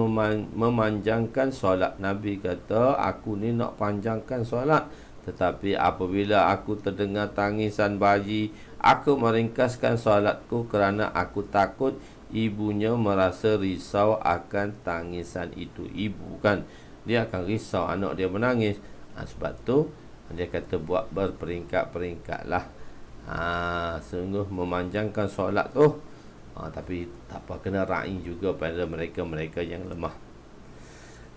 memanjangkan solat. Nabi kata, aku ni nak panjangkan solat, tetapi apabila aku terdengar tangisan bayi, aku meringkaskan solatku kerana aku takut ibunya merasa risau akan tangisan itu. Ibu kan, dia akan risau anak dia menangis. Sebab tu dia kata buat berperingkat-peringkat lah. Sungguh memanjangkan solat tu. Tapi tak apa, kena ra'i juga pada mereka-mereka yang lemah.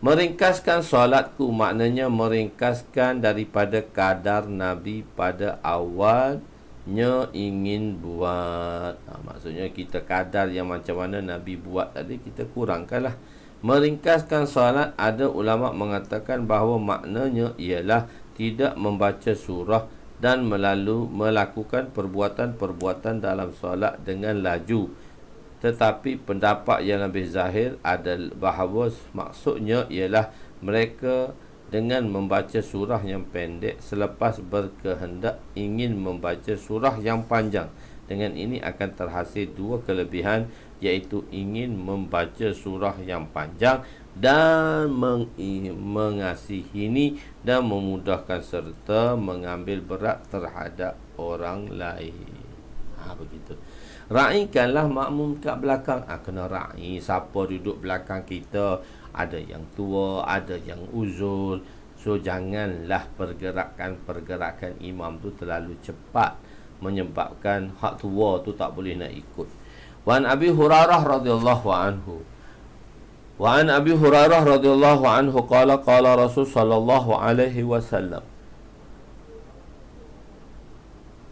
Meringkaskan solatku maknanya meringkaskan daripada kadar Nabi pada awalnya ingin buat. Maksudnya kita kadar yang macam mana Nabi buat tadi, kita kurangkanlah. Meringkaskan solat, ada ulama mengatakan bahawa maknanya ialah tidak membaca surah dan melakukan perbuatan-perbuatan dalam solat dengan laju. Tetapi pendapat yang lebih zahir adalah bahawa maksudnya ialah mereka dengan membaca surah yang pendek selepas berkehendak ingin membaca surah yang panjang. Dengan ini akan terhasil dua kelebihan, iaitu ingin membaca surah yang panjang dan mengasihini dan memudahkan serta mengambil berat terhadap orang lain. Begitu. Ra'ikanlah makmum kat belakang. Kena ra'i siapa duduk belakang kita. Ada yang tua, ada yang uzur. So janganlah pergerakan imam tu terlalu cepat, menyebabkan hak tua tu tak boleh nak ikut. Wa an Abi Hurairah radhiyallahu anhu qala Rasul sallallahu alaihi wasallam,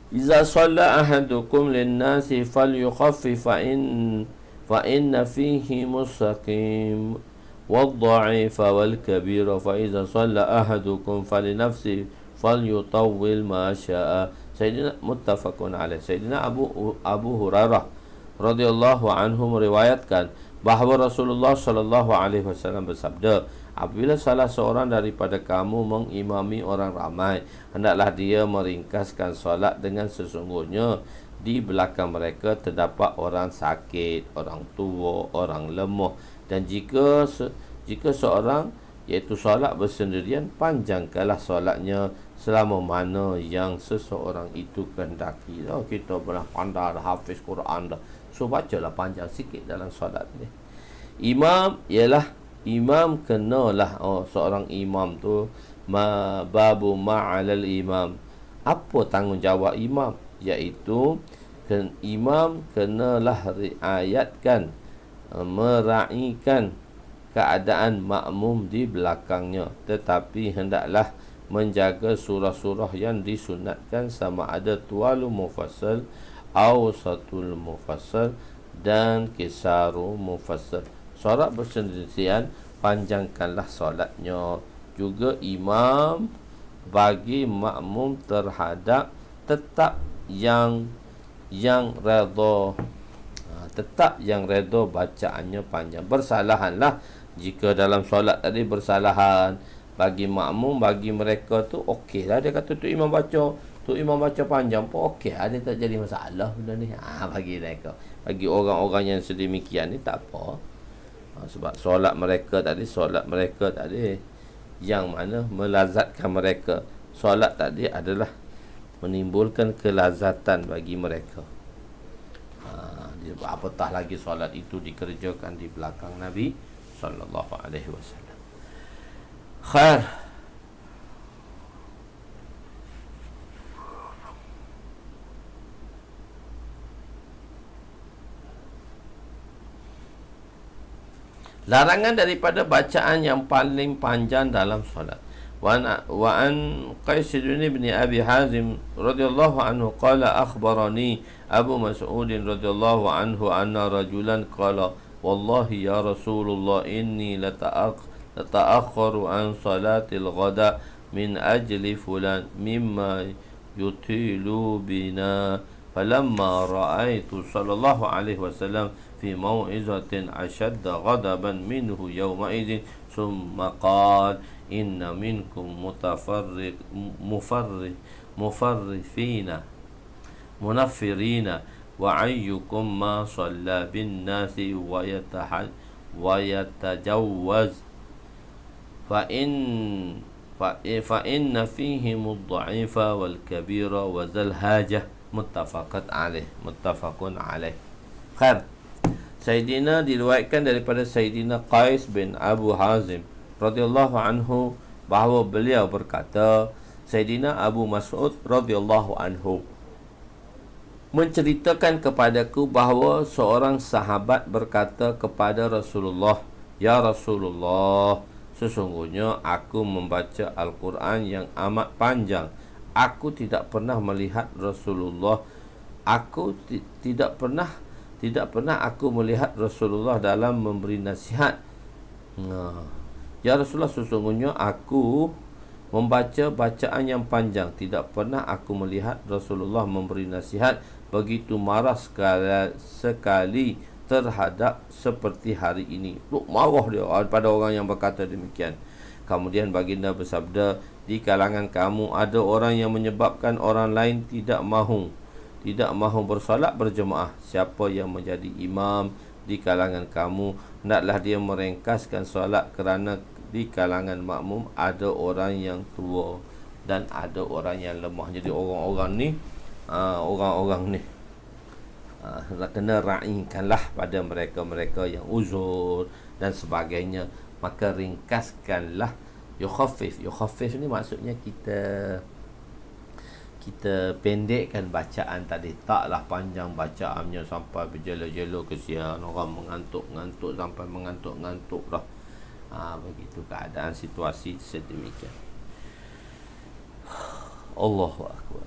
Iza shalla ahadukum lin-nasi falyukhaffif fa inna fihi mustaqim wad-dha'if wal-kabir fa iza shalla ahadukum falinafsi falyutawwil ma syaa. Sayyidina muttafaqun alaih. Sayyidina Abu Hurairah radhiyallahu anhu meriwayatkan bahawa Rasulullah sallallahu alaihi wasallam bersabda, apabila salah seorang daripada kamu mengimami orang ramai, hendaklah dia meringkaskan solat dengan sesungguhnya di belakang mereka terdapat orang sakit, orang tua, orang lemah. Dan jika seorang iaitu solat bersendirian, panjangkanlah solatnya selama mana yang seseorang itu kehendaki. Kita pernah pandai dah, hafiz Quran dah, so bacalah panjang sikit dalam solat ni. Imam kenalah seorang imam tu babu ma'alal imam. Apa tanggungjawab imam? Iaitu imam kenalah riayatkan, meraihkan keadaan makmum di belakangnya, tetapi hendaklah menjaga surah-surah yang disunatkan, sama ada tualu mufassal, awsatul mufassal dan kisaru mufassal. Solat bersendirian, panjangkanlah solatnya. Juga imam bagi makmum terhadap tetap yang redha, tetap yang redha bacaannya panjang. Bersalahanlah jika dalam solat tadi bersalahan. Bagi makmum, bagi mereka tu okeylah. Dia kata tu imam baca panjang pun okey lah, dia tak jadi masalah benda ni. Bagi mereka, bagi orang-orang yang sedemikian ni tak apa. Sebab solat mereka tadi yang mana melazatkan mereka. Solat tadi adalah menimbulkan kelazatan bagi mereka. Apatah lagi solat itu dikerjakan di belakang Nabi sallallahu alaihi wasallam. Khair. Larangan daripada bacaan yang paling panjang dalam solat. Wa an Qais bin Abi Hazim radhiyallahu anhu qala akhbarani Abu Mas'ud radhiyallahu anhu anna rajulan qala wallahi ya Rasulullah inni lata'akhkharu an salatil ghada min ajli fulan mimma yutilu bina falamma ra'aitu sallallahu alaihi wasallam fi mau'izatin ashadda ghadaban minhu yawma idzin summa qala inna minkum munaffirina wa ayyukum ma shalla bin nasi wa yatajawwaz fa inna fihim ad-dha'ifa wal kabira wa zal hajah muttafaqun alaih. Khair. Sayyidina diriwayatkan daripada Sayyidina Qais bin Abu Hazim radhiyallahu anhu bahawa beliau berkata, Sayyidina Abu Mas'ud radhiyallahu anhu menceritakan kepadaku bahawa seorang sahabat berkata kepada Rasulullah, ya Rasulullah, sesungguhnya aku membaca Al-Quran yang amat panjang. Aku tidak pernah melihat Rasulullah. Tidak pernah aku melihat Rasulullah dalam memberi nasihat. Ya Rasulullah, sesungguhnya aku membaca bacaan yang panjang. Tidak pernah aku melihat Rasulullah memberi nasihat begitu marah sekali terhadap seperti hari ini. Marah dia pada orang yang berkata demikian. Kemudian baginda bersabda, di kalangan kamu ada orang yang menyebabkan orang lain tidak mahu bersolat berjemaah. Siapa yang menjadi imam di kalangan kamu, hendaklah dia meringkaskan solat, kerana di kalangan makmum ada orang yang tua dan ada orang yang lemah. Jadi orang-orang ni kena raikanlah pada mereka-mereka yang uzur dan sebagainya. Maka ringkaskanlah. Yukhaffif ni maksudnya kita pendekkan bacaan tadi. Taklah panjang bacaannya sampai berjela-jela, kesian orang mengantuk-ngantuk sampai mengantuk-ngantuk dah. Begitu keadaan situasi sedemikian. Allahu akbar.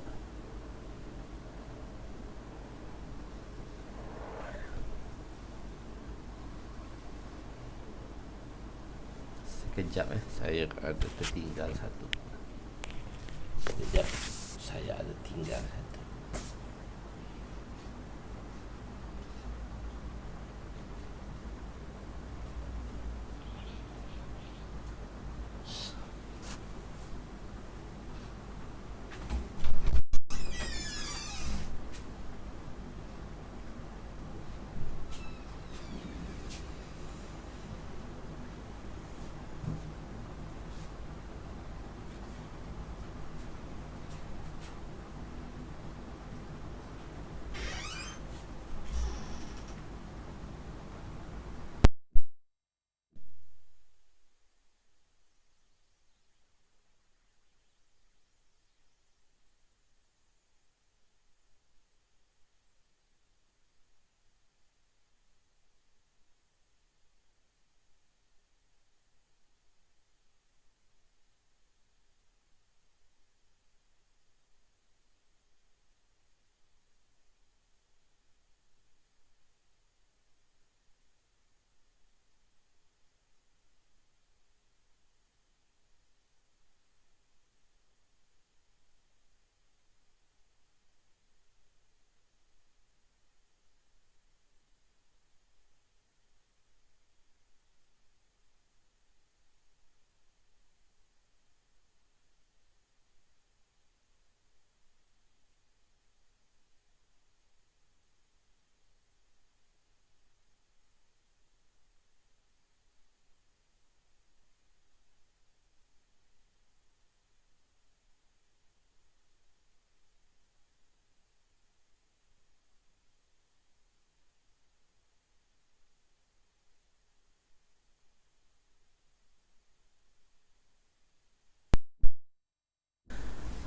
Sekejap saya ada tertinggal satu. Sekejap, saya ada tinggal satu.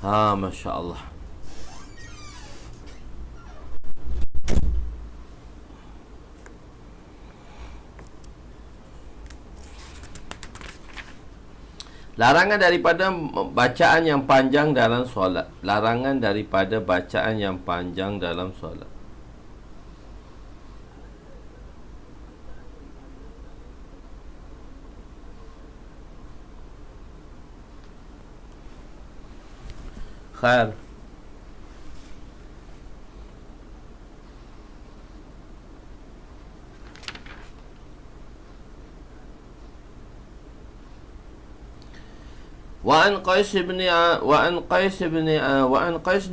Masya Allah. Larangan daripada bacaan yang panjang dalam solat. Larangan daripada bacaan yang panjang dalam solat. Khair. وعن قيس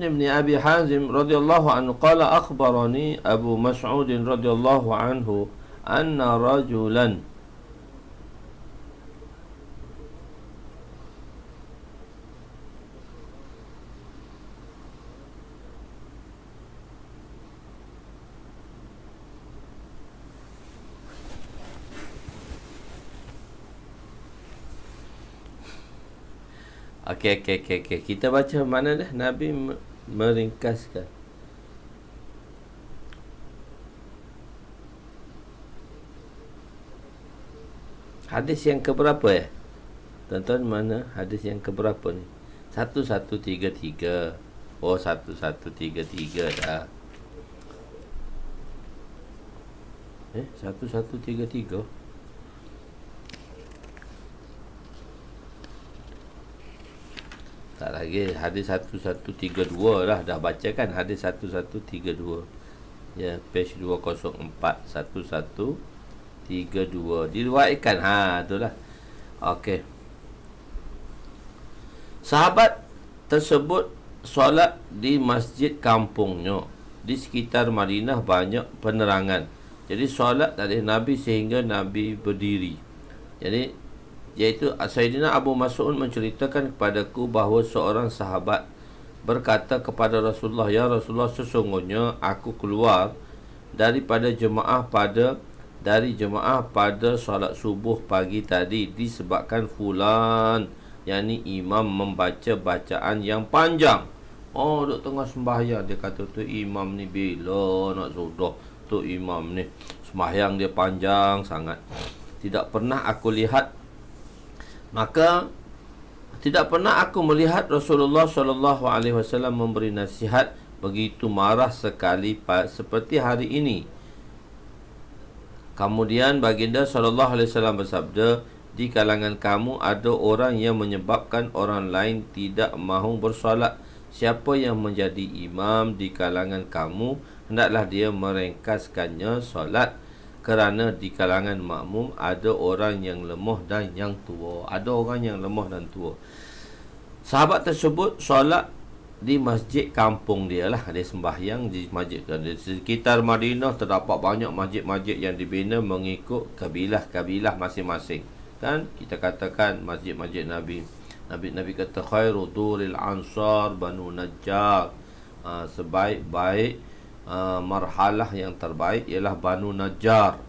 بن أبي حازم رضي الله عنه قال أخبرني أبو مسعود رضي الله عنه أن رجلا Okey. Kita baca mana dah Nabi meringkaskan. Hadis yang keberapa ya? Tuan-tuan, mana hadis yang keberapa ni? 1133. Oh, 1133 dah. 1133. Tak lagi, hadis 1132 lah. Dah baca kan hadis 1132. Ya, page 204. 1132 diriwayatkan. Itulah. Okey. Sahabat tersebut solat di masjid kampungnya. Di sekitar Madinah banyak penerangan. Jadi solat dari Nabi sehingga Nabi berdiri. Jadi iaitu Sayyidina Abu Mas'ud menceritakan kepadaku bahawa seorang sahabat berkata kepada Rasulullah, "Ya Rasulullah, sesungguhnya aku keluar daripada jemaah pada solat subuh pagi tadi disebabkan fulan, yakni imam membaca bacaan yang panjang." Oh, duk tengah sembahyang dia kata tu imam ni bila nak sudah tu imam ni sembahyang dia panjang sangat. Tidak pernah aku melihat Rasulullah SAW memberi nasihat begitu marah sekali seperti hari ini. Kemudian baginda SAW bersabda, "Di kalangan kamu ada orang yang menyebabkan orang lain tidak mahu bersolat. Siapa yang menjadi imam di kalangan kamu, hendaklah dia meringkaskannya solat. Kerana di kalangan makmum ada orang yang lemah dan yang tua." Ada orang yang lemah dan tua. Sahabat tersebut solat di masjid kampung dia lah. Dia sembahyang di masjid. Di sekitar Madinah terdapat banyak masjid-masjid yang dibina mengikut kabilah-kabilah masing-masing. Kan kita katakan masjid-masjid Nabi. Nabi kata khairu duril ansar Banu Najjar. Sebaik-baik marhalah yang terbaik ialah Banu Najjar,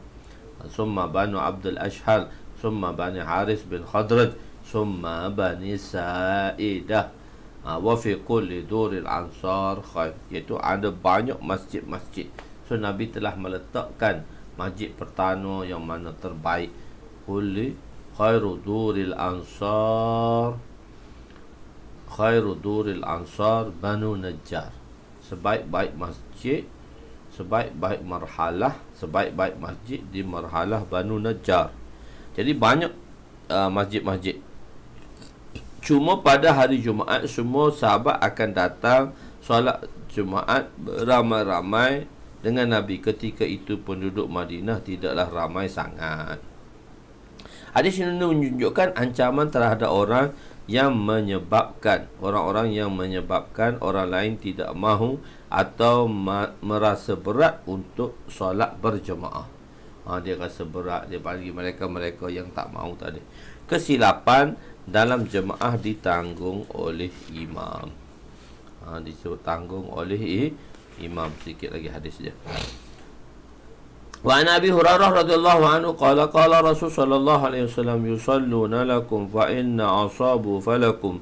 summa Banu Abdul Ashhal, summa Bani Haris bin Khadraj, summa Bani Sa'idah, wa fi kulli duril ansar khair. Iaitu ada banyak masjid-masjid. So Nabi telah meletakkan masjid pertama yang mana terbaik. Kulli khairu duril ansar Banu Najjar. Sebaik-baik masjid, sebaik-baik marhalah, sebaik-baik masjid di marhalah Banu Najjar. Jadi banyak masjid-masjid. Cuma pada hari Jumaat semua sahabat akan datang solat Jumaat beramai-ramai dengan Nabi. Ketika itu penduduk Madinah tidaklah ramai sangat. Hadis ini menunjukkan ancaman terhadap orang yang menyebabkan orang lain tidak mahu atau merasa berat untuk solat berjemaah. Dia rasa berat, dia bagi mereka yang tak mahu tadi. Kesilapan dalam jemaah ditanggung oleh imam. Disuruh tanggung oleh imam. Sikit lagi hadis dia. Wa an Abi Hurairah radhiyallahu anhu qala Rasul sallallahu alaihi wasallam yusalluna lakum fa inna asabu falakum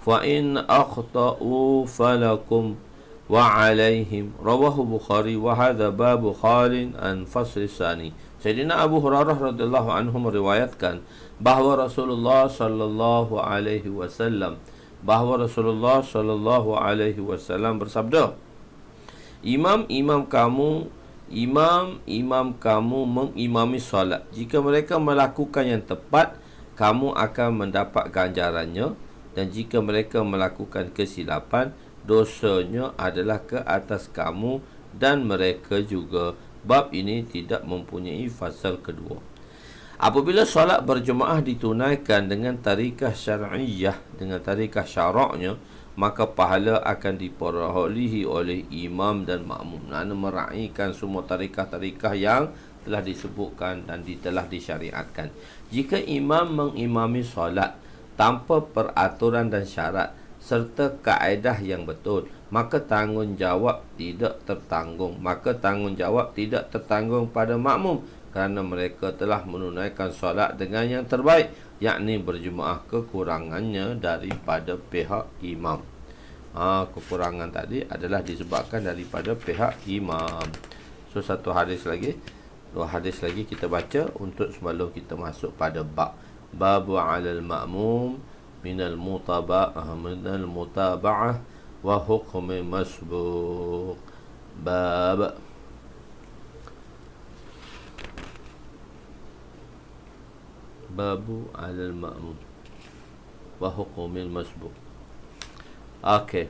fa in akhta'u falakum wa alaihim. Rawahu Bukhari wa hadha babu khalin an fasl sani. Sayyidina Abu Hurairah radhiyallahu anhu meriwayatkan bahawa Rasulullah sallallahu alaihi wasallam bersabda, imam-imam kamu mengimami solat. Jika mereka melakukan yang tepat, kamu akan mendapat ganjarannya, dan jika mereka melakukan kesilapan, dosanya adalah ke atas kamu dan mereka juga. Bab ini tidak mempunyai fasal kedua. Apabila solat berjemaah ditunaikan dengan tarikah syar'iyyah, dengan tarikah syaraknya, maka pahala akan diperolehi oleh imam dan makmum. Mana meraihkan semua tarikah-tarikah yang telah disebutkan dan telah disyariatkan. Jika imam mengimami solat tanpa peraturan dan syarat serta kaedah yang betul, maka tanggungjawab tidak tertanggung pada makmum, kerana mereka telah menunaikan solat dengan yang terbaik, yakni berjemaah kekurangannya daripada pihak imam. Kekurangan tadi adalah disebabkan daripada pihak imam. So dua hadis lagi kita baca untuk sebelum kita masuk pada babu 'alal ma'mum minal mutaba'ah wa hukmi masbuq. Babu 'alal ma'mum wa hukmi masbuq. Okay.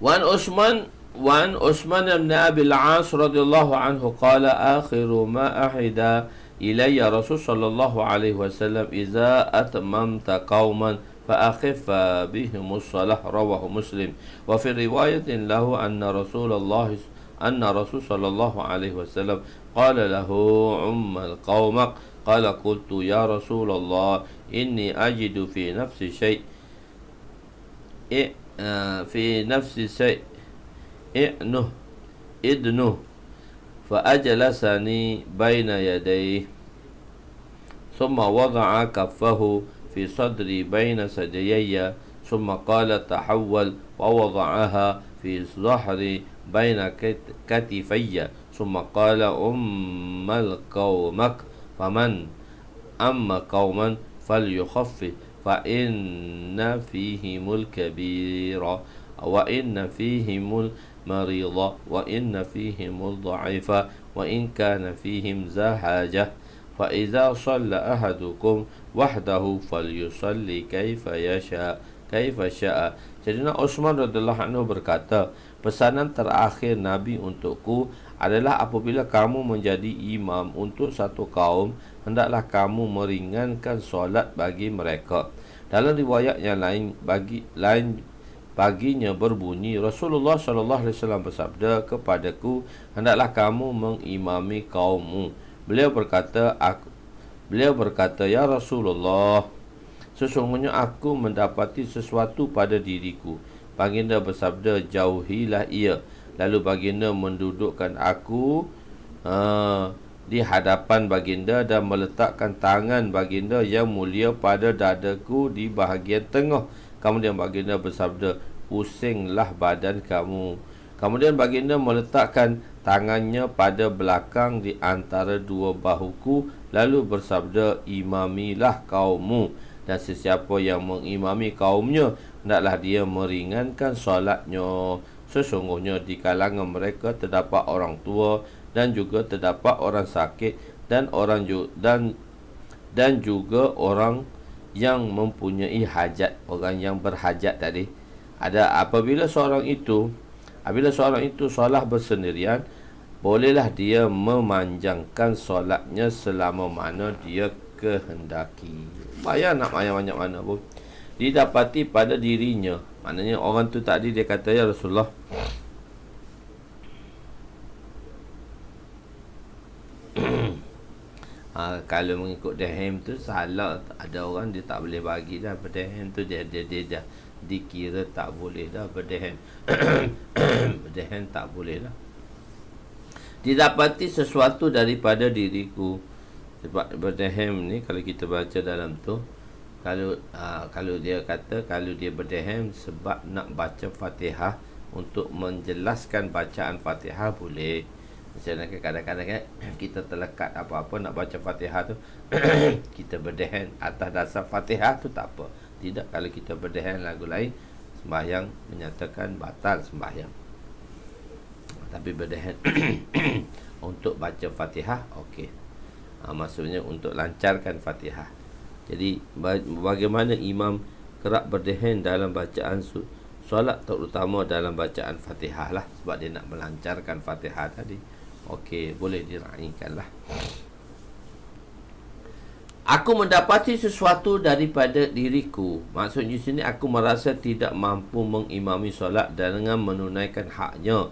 Wan Uthman bin Abi al-As radhiyallahu anhu qala akhiru ma ahida ilayya Rasul sallallahu alaihi wasallam idza atmamta qauman fa akhiffa bihim as-salah. Rawahu Muslim. Wa fi riwayatin lahu anna Rasul sallallahu alaihi wasallam qala lahu ummal qaumak qala qultu ya Rasulullah inni ajidu fi nafsi shay' idnuh fa ajlasani baina yadayhi thumma wada'a kaffahu fi sadri baina sadiyayya thumma qala tahawwal wa wada'aha fi dhahri baina katifayya thumma qala ummal qaumak faman amma qauman falyukhaffif fa inna fihimul kabira wa inna fihimul marida wa inna fihimul dha'ifa wa in kana fihim zahajah fa idza shalla ahadukum wahdahu falyusalli kaifa syaa. Sayyidina Uthman radhiyallahu anhu berkata, pesanan terakhir Nabi untukku adalah apabila kamu menjadi imam untuk satu kaum, hendaklah kamu meringankan solat bagi mereka. Dalam riwayat yang lain baginya berbunyi, Rasulullah sallallahu alaihi wasallam bersabda kepadaku, hendaklah kamu mengimami kaummu. Beliau berkata, ya Rasulullah, sesungguhnya aku mendapati sesuatu pada diriku. Baginda bersabda, jauhilah ia. Lalu baginda mendudukkan aku di hadapan baginda dan meletakkan tangan baginda yang mulia pada dadaku di bahagian tengah. Kemudian baginda bersabda, pusinglah badan kamu. Kemudian baginda meletakkan tangannya pada belakang di antara dua bahuku, lalu bersabda, imamilah kaummu, dan sesiapa yang mengimami kaumnya, hendaklah dia meringankan solatnya. Sesungguhnya di kalangan mereka terdapat orang tua dan juga terdapat orang sakit dan juga orang yang mempunyai hajat, orang yang berhajat tadi. Apabila seorang itu solat bersendirian, bolehlah dia memanjangkan solatnya selama mana dia kehendaki. Nak banyak mana pun didapati pada dirinya. Maknanya orang tu tadi dia kata, ya Rasulullah, kalau mengikut dirham tu salah. Ada orang dia tak boleh bagi dah berdirham tu, dia dah dikira tak boleh dah berdirham. Berdirham tak boleh dah. didapati sesuatu daripada diriku. Sebab berdehem ni kalau kita baca dalam tu, kalau dia kata kalau dia berdehem sebab nak baca Fatihah untuk menjelaskan bacaan Fatihah boleh. Misalnya kadang-kadang kan kita terlekat apa-apa nak baca Fatihah tu kita berdehem atas dasar Fatihah tu tak apa. Tidak kalau kita berdehem lagu lain, sembahyang menyatakan batal sembahyang. Tapi berdehem untuk baca Fatihah okey. Maksudnya untuk lancarkan Fatihah. Jadi bagaimana imam kerap berdehem dalam bacaan solat, terutama dalam bacaan Fatihah lah, sebab dia nak melancarkan Fatihah tadi. Okey, boleh diraikan lah. Aku mendapati sesuatu daripada diriku. Maksudnya sini aku merasa tidak mampu mengimami solat dengan menunaikan haknya.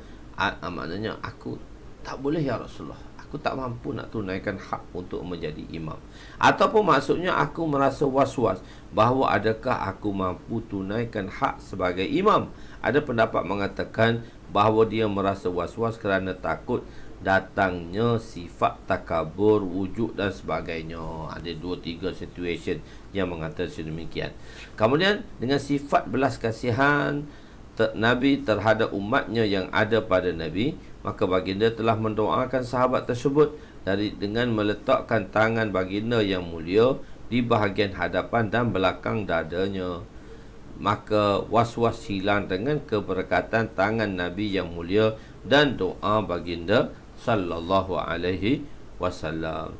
Maknanya aku tak boleh ya Rasulullah, aku tak mampu nak tunaikan hak untuk menjadi imam. Ataupun maksudnya aku merasa was-was bahawa adakah aku mampu tunaikan hak sebagai imam. Ada pendapat mengatakan bahawa dia merasa was-was kerana takut datangnya sifat takabur, wujud dan sebagainya. Ada 2-3 situation yang mengatakan sedemikian. Kemudian dengan sifat belas kasihan Nabi terhadap umatnya yang ada pada Nabi, maka baginda telah mendoakan sahabat tersebut dengan meletakkan tangan baginda yang mulia di bahagian hadapan dan belakang dadanya. Maka was-was hilang dengan keberkatan tangan Nabi yang mulia dan doa baginda sallallahu alaihi wasallam.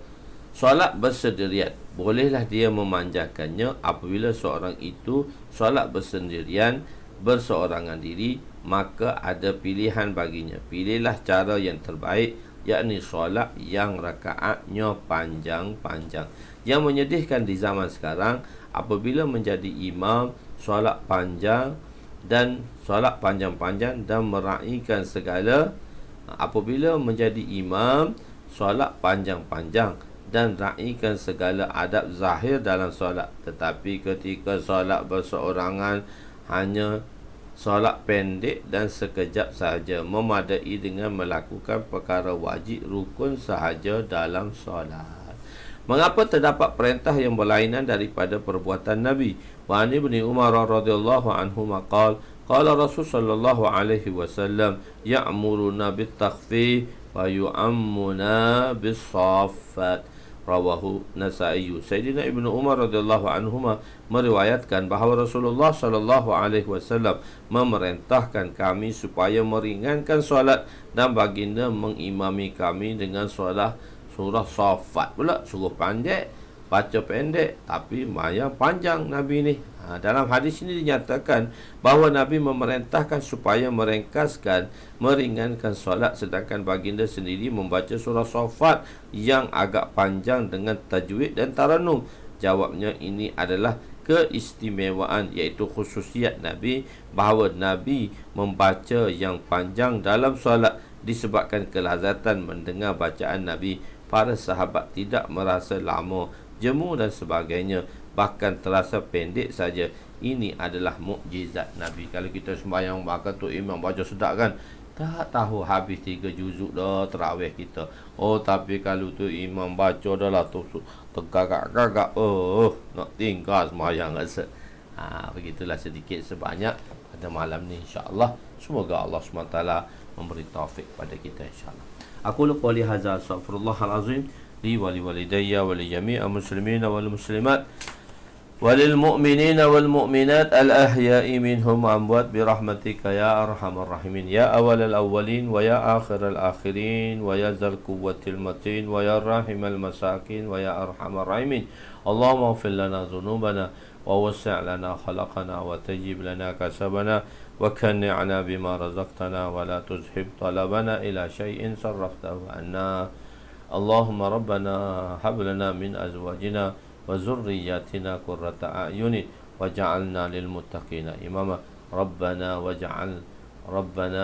Solat bersendirian, bolehlah dia memanjangkannya apabila seorang itu solat bersendirian, berseorangan diri, maka ada pilihan baginya. Pilihlah cara yang terbaik, yakni solat yang rakaatnya panjang-panjang. Yang menyedihkan di zaman sekarang, apabila menjadi imam solat panjang dan solat panjang-panjang dan meraihkan segala, apabila menjadi imam solat panjang-panjang dan raihkan segala adab zahir dalam solat, tetapi ketika solat berseorangan hanya solat pendek dan sekejap sahaja, memadai dengan melakukan perkara wajib rukun sahaja dalam solat. Mengapa terdapat perintah yang berlainan daripada perbuatan Nabi? Wa an Ibni Umar radhiyallahu anhu maqal qala Rasul sallallahu alaihi wasallam ya'muruna bit-takhfif wa yu'ammuna bis-saffat. Rawahu Nasa'i. Sayyidina Ibnu Umar radhiyallahu anhuma meriwayatkan bahawa Rasulullah sallallahu alaihi wasallam memerintahkan kami supaya meringankan solat dan baginda mengimami kami dengan surah Saffat pula, suruh pandai, baca pendek tapi maya panjang Nabi ni. Dalam hadis ini dinyatakan bahawa Nabi memerintahkan supaya meringkaskan, meringankan solat, sedangkan baginda sendiri membaca surah Saffat yang agak panjang dengan tajwid dan taranum. Jawabnya, ini adalah keistimewaan, iaitu khususiat Nabi, bahawa Nabi membaca yang panjang dalam solat disebabkan kelazatan mendengar bacaan Nabi. Para sahabat tidak merasa lama, jemu dan sebagainya, bahkan terasa pendek saja. Ini adalah mukjizat Nabi. Kalau kita sembahyang makan tu imam baca sedap kan, tak tahu habis 3 juzuk dah tarawih kita. Oh, tapi kalau tu imam baca dah lah tu tegak-gagak, nak tinggal sembahyang rasa. Begitulah sedikit sebanyak pada malam ni, insya-Allah. Semoga Allah SWT memberi taufik pada kita, insya-Allah. Aku lupa lihaza, astaghfirullahalazim li wa liwalidayya wa li jami'il muslimina wal muslimat walil mu'minina wal mu'minat al ahya'i minhum amwat bi rahmatika ya arhamar rahimin ya awalal awwalin wa ya akhiral akhirin wa ya zal quwwatil matin wa ya rahimal masakin wa ya arhamar rahimin. Allahumma ighfir lana dhunubana wa wasi' lana khalaqana wa tayyib lana kasabana wa kanni'na bima razaqtana wa la tuzhib talabana ila shay'in sarraftahu anna. Allahumma rabbana hab lana min azwajina wa zurriyyatina qurrata a'yunin waj'alna lil muttaqina imama. Rabbana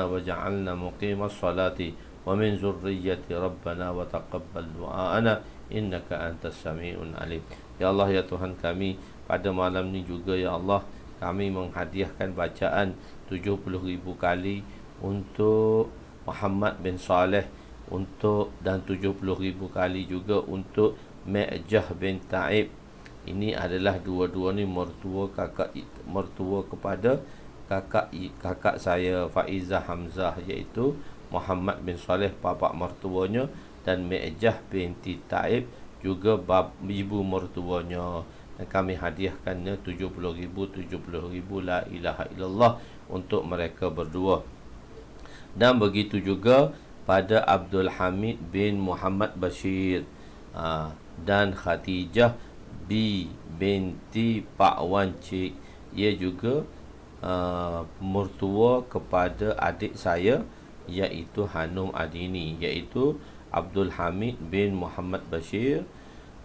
waj'alna muqimas salati wa min zurriyyati rabbana wa taqabbal du'aana innaka antas sami'un alim. Ya Allah, ya Tuhan kami, pada malam ni juga ya Allah, kami menghadiahkan bacaan 70,000 kali untuk Muhammad bin Saleh untuk, dan 70,000 kali juga untuk Mi'jah bin Ta'ib. Ini adalah dua-dua ni mertua kepada kakak saya Faizah Hamzah, iaitu Muhammad bin Saleh bapa mertuanya, dan Mi'jah binti Ta'ib juga ibu mertuanya. Dan kami hadiahkannya 70,000 la ilaha illallah untuk mereka berdua. Dan begitu juga pada Abdul Hamid bin Muhammad Bashir dan Khadijah binti Pak Wan Cik. Ia juga mertua kepada adik saya, iaitu Hanum Adini, iaitu Abdul Hamid bin Muhammad Bashir,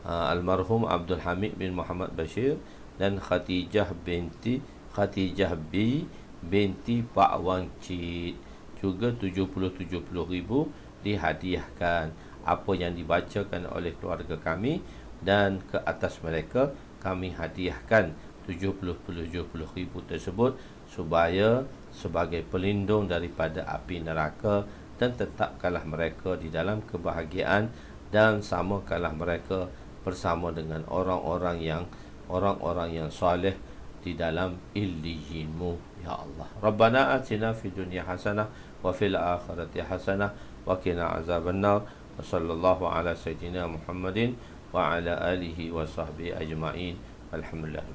almarhum Abdul Hamid bin Muhammad Bashir, dan Khadijah binti Pak Wan Cik. Juga 70,000 dihadiahkan. Apa yang dibacakan oleh keluarga kami, dan ke atas mereka kami hadiahkan 70,000 tersebut, supaya sebagai pelindung daripada api neraka, dan tetapkanlah mereka di dalam kebahagiaan, dan samakanlah mereka bersama dengan orang-orang yang soleh di dalam illiyinmu, ya Allah. Rabbana atina fid dunya hasanah wa fil akhirati hasanah wa qina azabannar. Wa sallallahu ala sayyidina Muhammadin wa ala alihi wa sahbihi ajma'in. Alhamdulillah.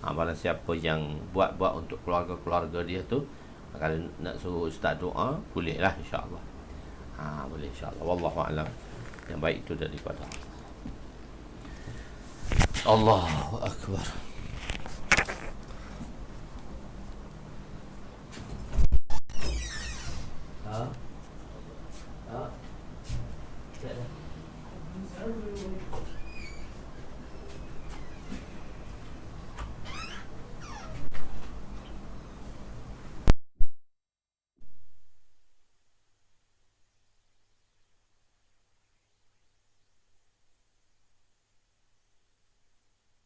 Barang siapa yang buat untuk keluarga dia tu, kalau nak suruh ustaz doa, bolehlah, insya-Allah. Boleh, insya-Allah. Wallahu a'lam. Yang baik itu daripada Allah. Allahu akbar.